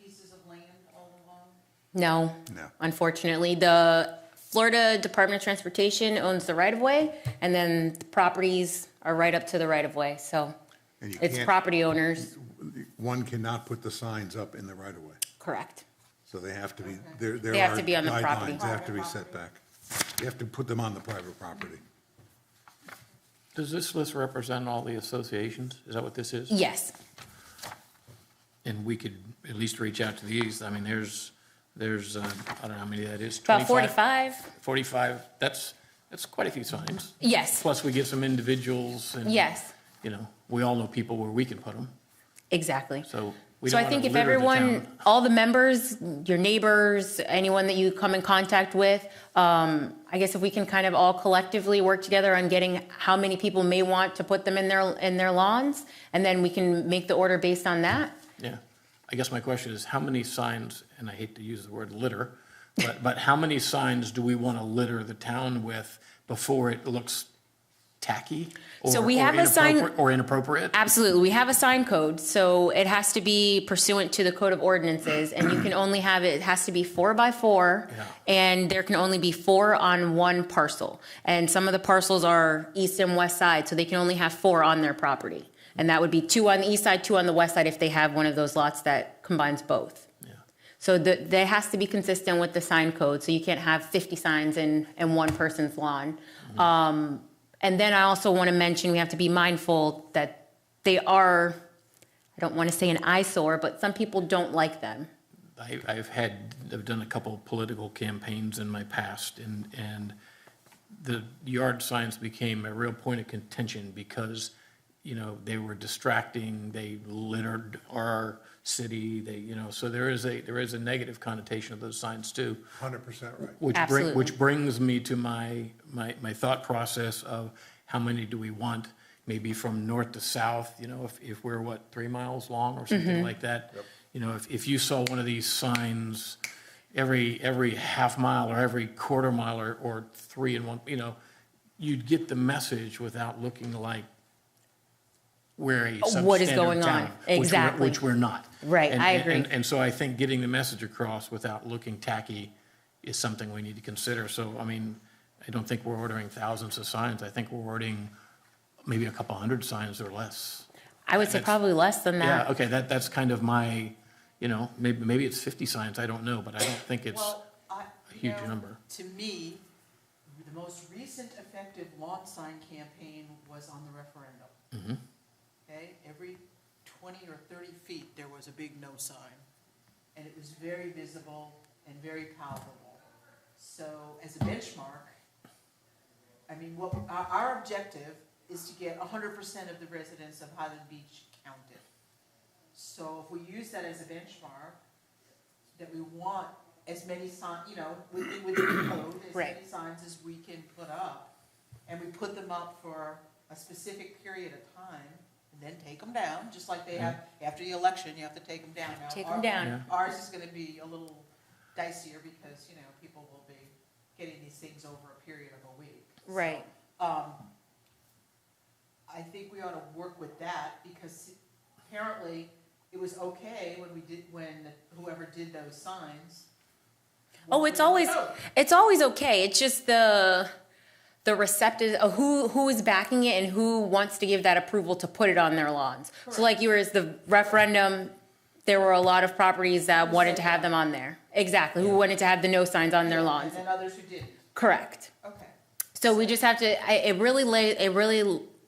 pieces of land all along? No. No. Unfortunately, the Florida Department of Transportation owns the right-of-way, and then the properties are right up to the right-of-way, so And you it's can't- property owners. One cannot put the signs up in the right of way. Correct. So they have to be, there They have are to be on the property. guidelines, they have to be set back. You have to put them on the private property. Does this list represent all the associations? Is that what this is? Yes. And we could at least reach out to these. I mean, there's, I don't know how many that is. About 25? 45. 45, that's quite a few signs. Yes. Plus, we get some individuals and. Yes. You know, we all know people where we can put them, Exactly. so we So don't I think want to if litter the everyone, town. all the members, your neighbors, anyone that you come in contact with, I guess if we can kind of all collectively work together on getting how many people may want to put them in their lawns, and then we can make the order based on that. Yeah, I guess my question is, how many signs, and I hate to use the word litter, but how many signs do we want to litter the town with before it looks tacky? So or- we or have a sign- inappropriate- Or inappropriate? Absolutely. We have a sign code, so it has to be pursuant to the code of ordinances, and you can only have it has to be 4 by 4, Yeah. and there can only be 4 on one parcel. And some of the parcels are east and west side, so they can only have 4 on their property. And that would be 2 on the east side, 2 on the west side if they have one of those lots that combines both. Yeah. So that has to be consistent with the sign code, so you can't have 50 signs in one person's lawn. And then I also want to mention, we have to be mindful that they are, I don't want to say an eyesore, but some people don't like them. I've done a couple of political campaigns in my past, and the yard signs became a real point of contention because, you know, they were distracting, they littered our city, so there is a negative connotation of those signs too. 100% right. Absolutely. Which brings me to my thought process of how many do we want, maybe from north to south, if we're 3 miles long or something like that. You know, if you saw one of these signs every half mile or every quarter mile or 3 in 1, you'd get the message without looking like we're a What is substandard going on? town, Exactly. which we're not. Right, I agree. And so I think getting the message across without looking tacky is something we need to consider. So, I mean, I don't think we're ordering thousands of signs. I think we're ordering maybe a couple hundred signs or less. I would say That's- probably less than Yeah, that. okay, that's kind of my, maybe it's 50 signs, I don't know, but I don't think it's Well, a huge number. To me, the most recent effective lawn sign campaign was on the referendum. Mhm. Okay, every 20 30 feet, there was a big no sign. And it was very visible and very palpable. So as a benchmark, I mean, what, our objective is to get 100% of the residents of Highland Beach counted. So if we use that as a benchmark, that we want as many signs, you know, within the code, as Right. many signs as we can put up, and we put them up for a specific period of time, and then take them down, just like they have, after the election, you have to take them down. Now, Take 'em down. Ours is gonna be a little dicier because, you know, people will be getting these things over a period of a week. Right. So, I think we ought to work with that, because apparently it was okay when whoever did those signs. Oh, it's always okay. It's just the receptive, who is backing it and who wants to give that approval to put it on their lawns. So like yours, the referendum, there were a lot of properties that wanted to have them on there. Exactly, who wanted to have the no signs on their lawns. And then others who didn't. Correct. Okay. So we just have to, it really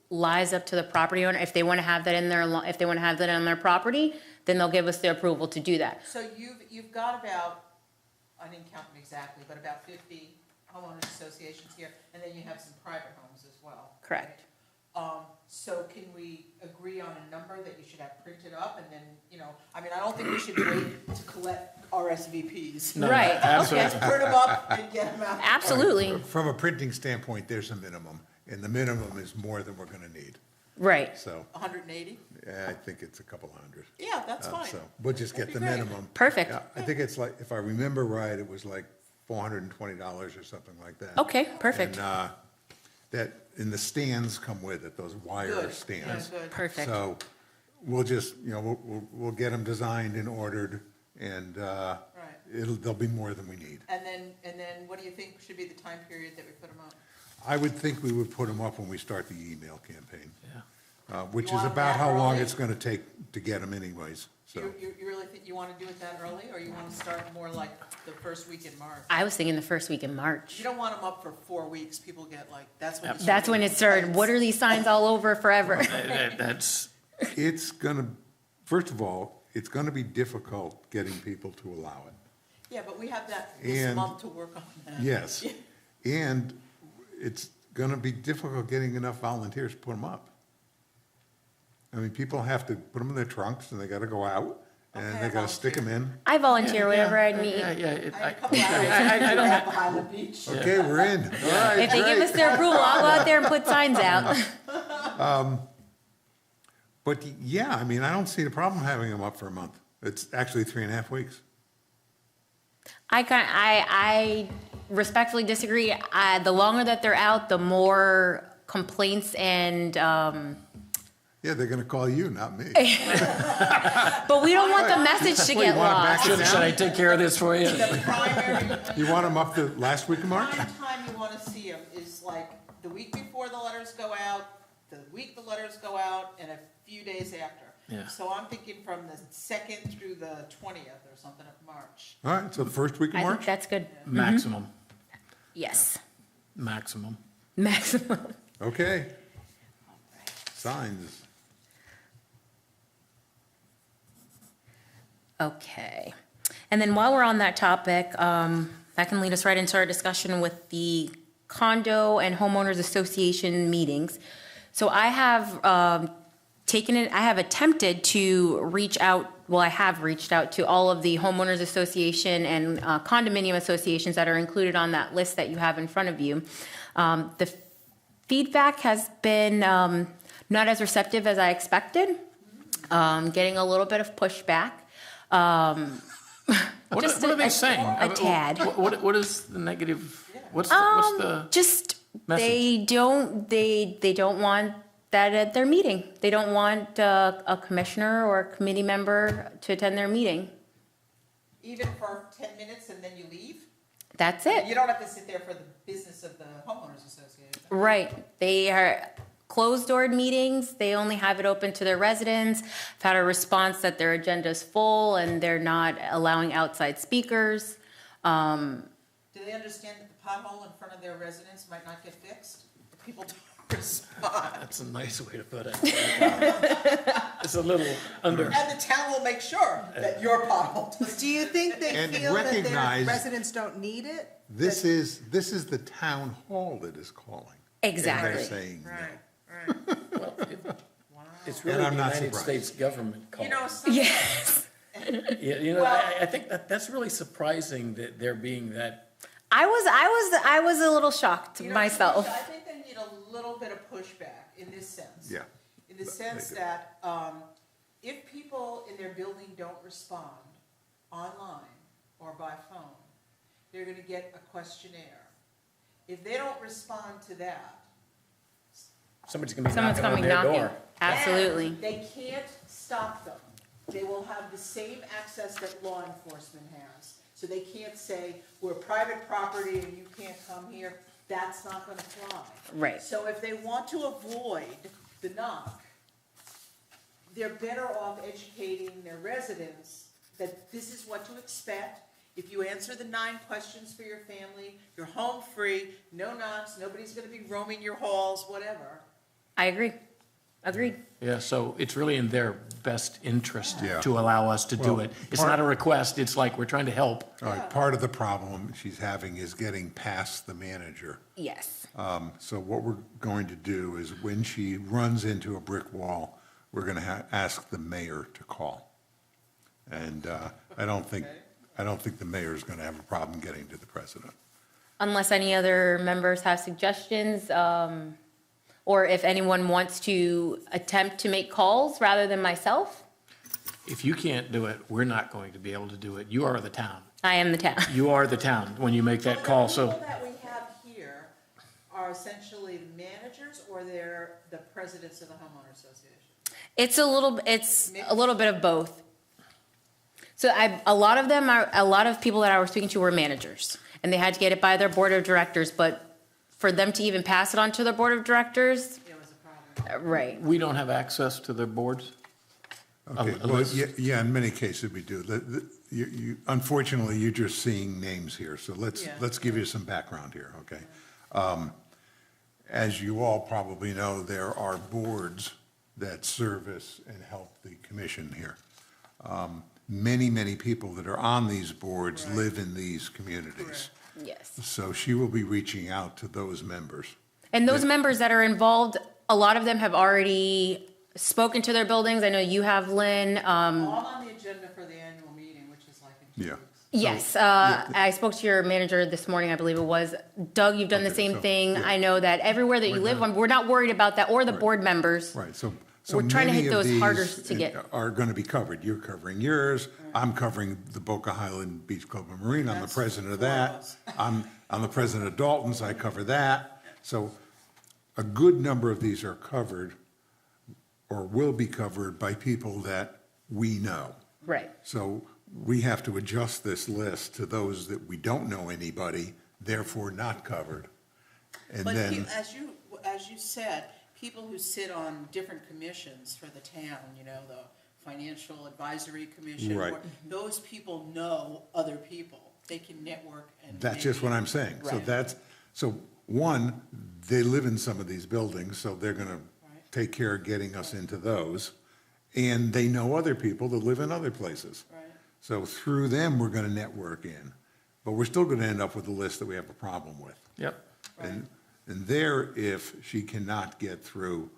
lies up to the property owner. If they want to have that in if they want to have that on their property, then they'll give us the approval to do that. So you've got about, I didn't count them exactly, but about 50 homeowners associations here, and then you have some private homes as well. Correct. Right? So can we agree on a number that you should have printed up, and then, you know, I mean, I don't think we should wait to collect RSVPs. No, Right, absolutely. okay. Print them up and get them out. Absolutely, From a printing standpoint, there's a minimum, and the minimum is more than we're gonna need. right. So, 180? yeah, I think it's a couple hundred. Yeah, that's fine. So, we'll just get That'd the be great. minimum. Perfect. Yeah, I think it's like, if I remember right, it was like $420 or something like that. Okay, perfect. And, and the stands come with it, those wire Good. stands. Yeah, good. Perfect. So, we'll just, you know, we'll get them designed and ordered, and, there'll be more than we need. And then what do you think should be the time period that we put them up? I would think we would put them up when we start the email campaign, Yeah. which You is want about that how long early? it's gonna take to get them anyways, so. You really think you want to do it that early, or you want to start more like the first week in March? I was thinking the first week in March. You don't want them up for 4 weeks, people get like, that's when. you start That's when getting it started. complaints. What are these signs all over forever? That's, It's gonna, first of all, it's gonna be difficult getting people to allow it. Yeah, but we have this And- month to work on that. Yes, and it's gonna be difficult getting enough volunteers to put them up. I mean, people have to put them in their trunks, and they gotta go out, and Okay, they gotta stick them in. I volunteer whenever I need. yeah, yeah. I had a couple hours I don't at the Highland Beach. Okay, we're in. All right, If they give great. us their approval, I'll go out there and put signs out. But yeah, I mean, I don't see the problem having them up for a month. It's actually 3.5 weeks. I respectfully disagree. The longer that they're out, the more complaints and, Yeah, they're gonna call you, not me. but we don't want the message to Well, you get want 'em back lost. in should I take care of this for you? The primary, You want them up the last week of March? prime time you want to see them is like the week before the letters go out, the week the letters go out, and a few days after. Yeah. So I'm thinking from the 2nd through the 20th or something of March. All right, so the first week of I think March? that's good. Maximum, Yes, maximum. maximum. Okay. Signs. Okay. And then while we're on that topic, that can lead us right into our discussion with the condo and homeowners association meetings. So I have I have attempted to reach out, well, I have reached out to all of the homeowners association and condominium associations that are included on that list that you have in front of you. The feedback has been not as receptive as I expected, getting a little bit of pushback. What Just are a they saying? a tad. What is the negative, what's the, Just message? they don't want that at their meeting. They don't want a commissioner or a committee member to attend their meeting. Even for 10 minutes and then you leave? That's You it. don't have to sit there for the business of the homeowners association. Right. They are closed-door meetings. They only have it open to their residents. I've had a response that their agenda's full and they're not allowing outside speakers. Do they understand that the pothole in front of their residence might not get fixed? If people don't respond. that's a nice way to put it. It's a little under. And the town will make sure that your pothole doesn't. Do you think they And feel that their recognize- residents don't need it? This is the town hall that is calling. Exactly. And they're saying no. Right. Well, it's And really the I'm not United surprised. States government calling. You know, some, Yes. Yeah, you know, Well- I think that's really surprising that there being that, I was a little shocked you know, myself. I think they need a little bit of pushback in this sense. Yeah. In the They sense do. that, if people in their building don't respond online or by phone, they're gonna get a questionnaire. If they don't respond to that, somebody's gonna be Someone's knocking on coming their knocking. door. Absolutely. and they can't stop them. They will have the same access that law enforcement has. So they can't say, we're private property and you can't come here. That's not gonna fly. Right. So if they want to avoid the knock, they're better off educating their residents that this is what to expect. If you answer the 9 questions for your family, you're home free, no knocks, nobody's gonna be roaming your halls, whatever. I agree. Agreed. Yeah, so it's really in their best interest Yeah. to allow us to do Well, it. It's part- not a request, it's like we're trying to help. All right, part of the problem she's having is getting past the manager. Yes. So what we're going to do is when she runs into a brick wall, we're going to ask the mayor to call. And I don't think the mayor's going to have a problem getting to the president. Unless any other members have suggestions, or if anyone wants to attempt to make calls rather than myself, If you can't do it, we're not going to be able to do it. You are the town. I am the town. You are the town when you make that call, The so. people that we have here are essentially the managers or they're the presidents of the homeowner association? It's a little bit of both. So a lot of people that I was speaking to were managers, and they had to get it by their board of directors, but for them to even pass it on to their board of directors, It was a problem. right. We don't have access to their boards? Okay, well, Unless- yeah, in many cases we do. Unfortunately, you're just seeing names here, so Yeah. let's give you some background here, okay? As you all probably know, there are boards that service and help the commission here. Many people that are on these boards Right. live in these communities. Yes. So she will be reaching out to those members. And those members that are involved, a lot of them have already spoken to their buildings. I know you have, Lynn. All on the agenda for the annual meeting, which is like in 2 Yeah. weeks. Yes, I spoke to your manager this morning, I believe it was. Doug, you've done the Okay, same so, thing. yeah. I know that everywhere that you live, we're not worried about that, or the Right. board members. Right, so We're trying to many hit of those harder these to get. Are going to be covered. You're covering yours. I'm covering the Boca Highland Beach Club and Marine. I'm the That's president of 4 of that. us. I'm the president of Dalton's. I cover that. So a good number of these are covered or will be covered by people that we know. Right. So we have to adjust this list to those that we don't know anybody, therefore not covered. And But then. as you said, people who sit on different commissions for the town, you know, the Financial Advisory Commission. Right. or- Those people know other people. They can network and. That's just what maybe- I'm saying. So Right. so one, they live in some of these buildings, so they're gonna Right. take care of getting us into those. And they know other people that live in other places. Right. So through them, we're gonna network in. But we're still gonna end up with a list that we have a problem with. Yep. And there, if she cannot get through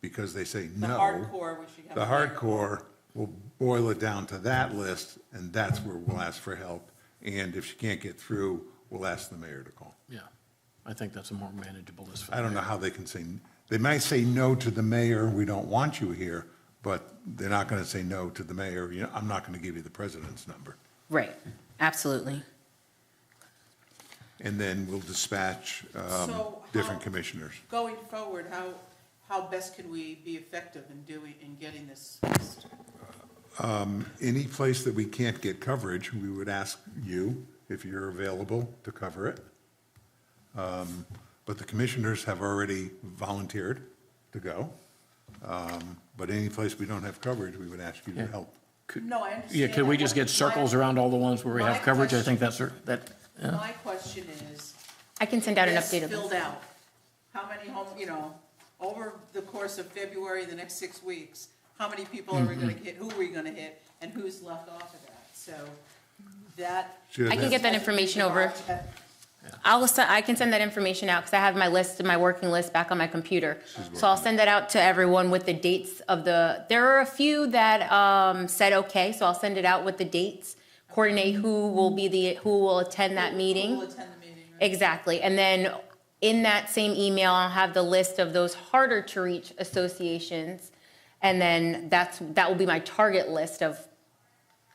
because they say The no. hardcore, which you have. The hardcore, will boil it down to that list, and that's where we'll ask for help. And if she can't get through, we'll ask the mayor to call. Yeah, I think that's a more manageable list. for I don't know them. how they can say, they might say no to the mayor, we don't want you here, but they're not gonna say no to the mayor, you know, I'm not gonna give you the president's number. Right. Absolutely. And then we'll dispatch So different how- commissioners. Going forward, how best can we be effective in getting this fixed? Any place that we can't get coverage, we would ask you if you're available to cover it. But the commissioners have already volunteered to go. But any place we don't have coverage, we would ask you to Yeah. help. No, I understand. Yeah, could we that, just but get circles my- around all the ones where we my have coverage? I think question- yeah. My question is. I can send out an this updated list. Filled out, how many over the course of February, the next 6 weeks, how many people are we gonna hit, who are we gonna hit, and who's left off of that, so that. Sure, I can get that information over. I can send that information out because I have my list, my working list back on my computer. So I'll send that out to everyone with the dates of there are a few that said okay, so I'll send it out with the dates, coordinate who will attend that meeting. Who will attend the meeting, right? Exactly, and then in that same email, I'll have the list of those harder to reach associations. And then that will be my target list of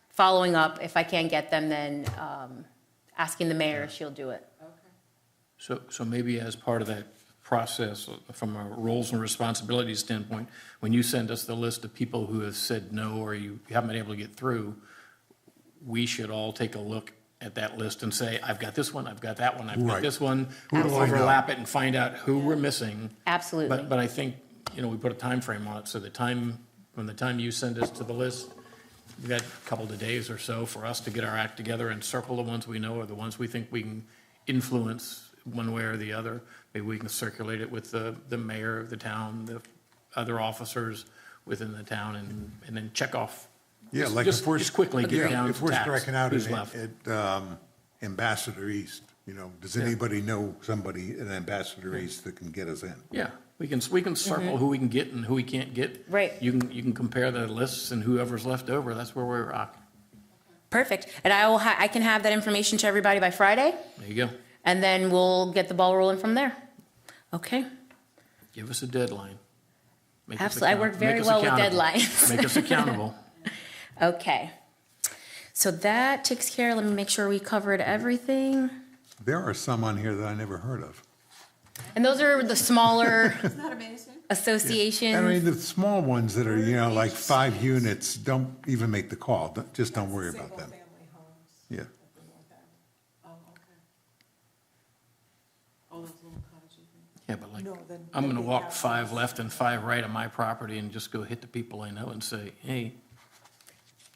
following up. If I can't get them, then asking the mayor if she'll do it. So maybe as part of that process, from a roles and responsibilities standpoint, when you send us the list of people who have said no or you haven't been able to get through, we should all take a look at that list and say, I've got this one, I've got that one, I've got Right. this one. Who do I know? Overlap it and find out who we're missing. Absolutely. But I think, we put a time frame on it, so from the time you send us to the list, we've got a couple of days or so for us to get our act together and circle the ones we know or the ones we think we can influence one way or the other. Maybe we can circulate it with the mayor of the town, the other officers within the town, and then check off. Yeah, like Just if we're. just quickly get yeah, down if to we're tax, striking out who's at left. Ambassador East, does anybody know somebody in Ambassador East that can get us in? Yeah, we can circle who we can get and who we can't get. Right. You can compare the lists and whoever's left over, that's where we're at. Perfect. And I can have that information to everybody by Friday, There you go. and then we'll get the ball rolling from there. Okay? Give us a deadline. Make us Absolutely. I work very make us well with accountable. deadlines. Make us accountable. Okay. So that takes care, let me make sure we covered everything. There are some on here that I never heard of. And those are the smaller Isn't that amazing? associations. I mean, the small ones that are, like 5 units, don't even make the call. Just don't worry about them. Single-family homes Yeah. up in North End. Oh, okay. Oh, those little cottages. Yeah, but like, No, then I'm gonna nobody walk has 5 left and 5 right on my property and just go hit the people I know and say, hey,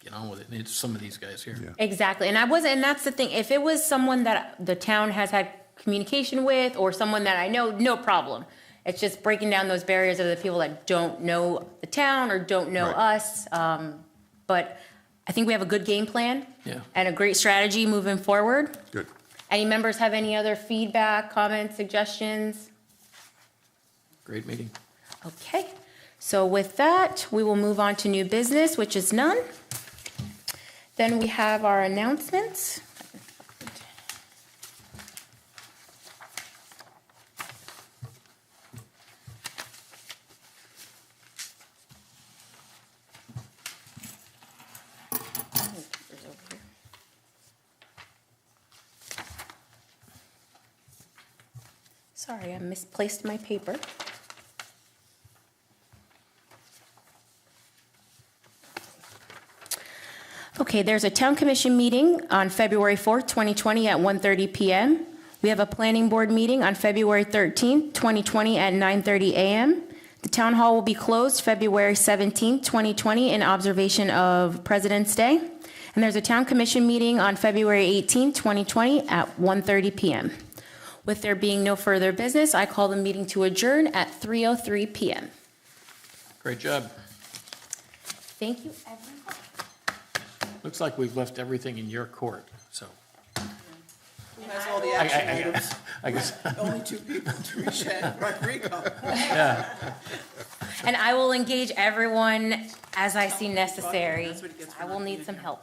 get on with it. And it's some of these guys here. Yeah. Exactly. And that's the thing. If it was someone that the town has had communication with or someone that I know, no problem. It's just breaking down those barriers of the people that don't know the town or don't know Right. us. But I think we have a good game plan. Yeah. And a great strategy moving forward. Good. Any members have any other feedback, comments, suggestions? Great meeting. Okay. So with that, we will move on to new business, which is none. Then we have our announcements. Sorry, I misplaced my paper. Okay, there's a town commission meeting on February 4th, 2020 at 1:30 PM. We have a planning board meeting on February 13th, 2020 at 9:30 AM. The town hall will be closed February 17th, 2020 in observation of President's Day. And there's a town commission meeting on February 18th, 2020 at 1:30 PM. With there being no further business, I call the meeting to adjourn at 3:03 PM. Great job. Thank you, everyone. Looks like we've left everything in your court, so. Who has all the action items? I guess, Only 2 people to reach out, Rodrigo. yeah. And I will engage everyone as I see necessary. That's what he gets for I will not need being some here. help.